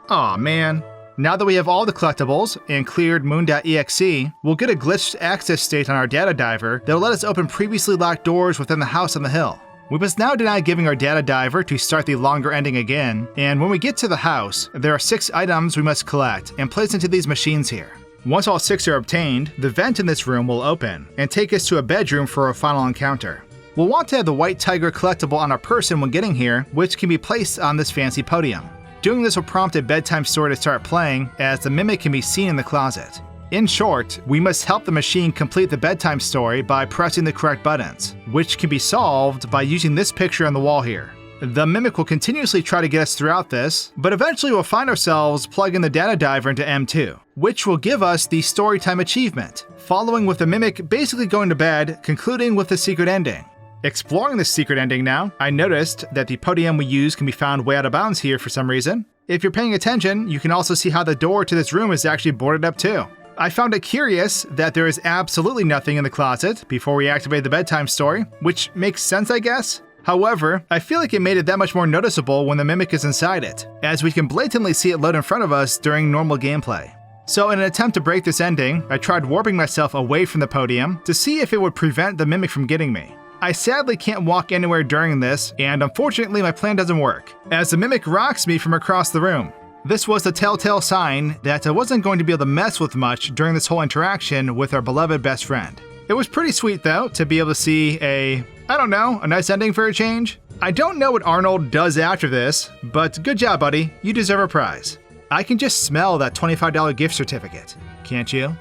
Aw man. Now that we have all the collectibles and cleared moon.exe, we'll get a glitched access state on our data diver that'll let us open previously locked doors within the house on the hill. We must now deny giving our data diver to start the longer ending again, and when we get to the house, there are 6 items we must collect and place into these machines here. Once all 6 are obtained, the vent in this room will open and take us to a bedroom for our final encounter. We'll want to have the White Tiger collectible on our person when getting here, which can be placed on this fancy podium. Doing this will prompt a bedtime story to start playing, as the Mimic can be seen in the closet. In short, we must help the machine complete the bedtime story by pressing the correct buttons, which can be solved by using this picture on the wall here. The Mimic will continuously try to get us throughout this, but eventually we'll find ourselves plugging the data diver into M2, which will give us the Storytime achievement, following with the Mimic basically going to bed, concluding with the secret ending. Exploring the secret ending now, I noticed that the podium we use can be found way out of bounds here for some reason. If you're paying attention, you can also see how the door to this room is actually boarded up too. I found it curious that there is absolutely nothing in the closet before we activate the bedtime story, which makes sense I guess. However, I feel like it made it that much more noticeable when the Mimic is inside it, as we can blatantly see it load in front of us during normal gameplay. So in an attempt to break this ending, I tried warping myself away from the podium to see if it would prevent the Mimic from getting me. I sadly can't walk anywhere during this, and unfortunately my plan doesn't work, as the Mimic rocks me from across the room. This was the telltale sign that I wasn't going to be able to mess with much during this whole interaction with our beloved best friend. It was pretty sweet though, to be able to see a nice ending for a change. I don't know what Arnold does after this, but good job buddy, you deserve a prize. I can just smell that $25 gift certificate, can't you?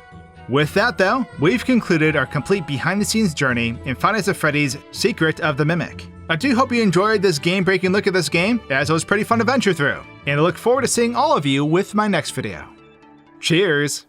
With that though, we've concluded our complete behind-the-scenes journey in Five Nights at Freddy's Secret of the Mimic. I do hope you enjoyed this game-breaking look at this game, as it was pretty fun to venture through, and I look forward to seeing all of you with my next video. Cheers!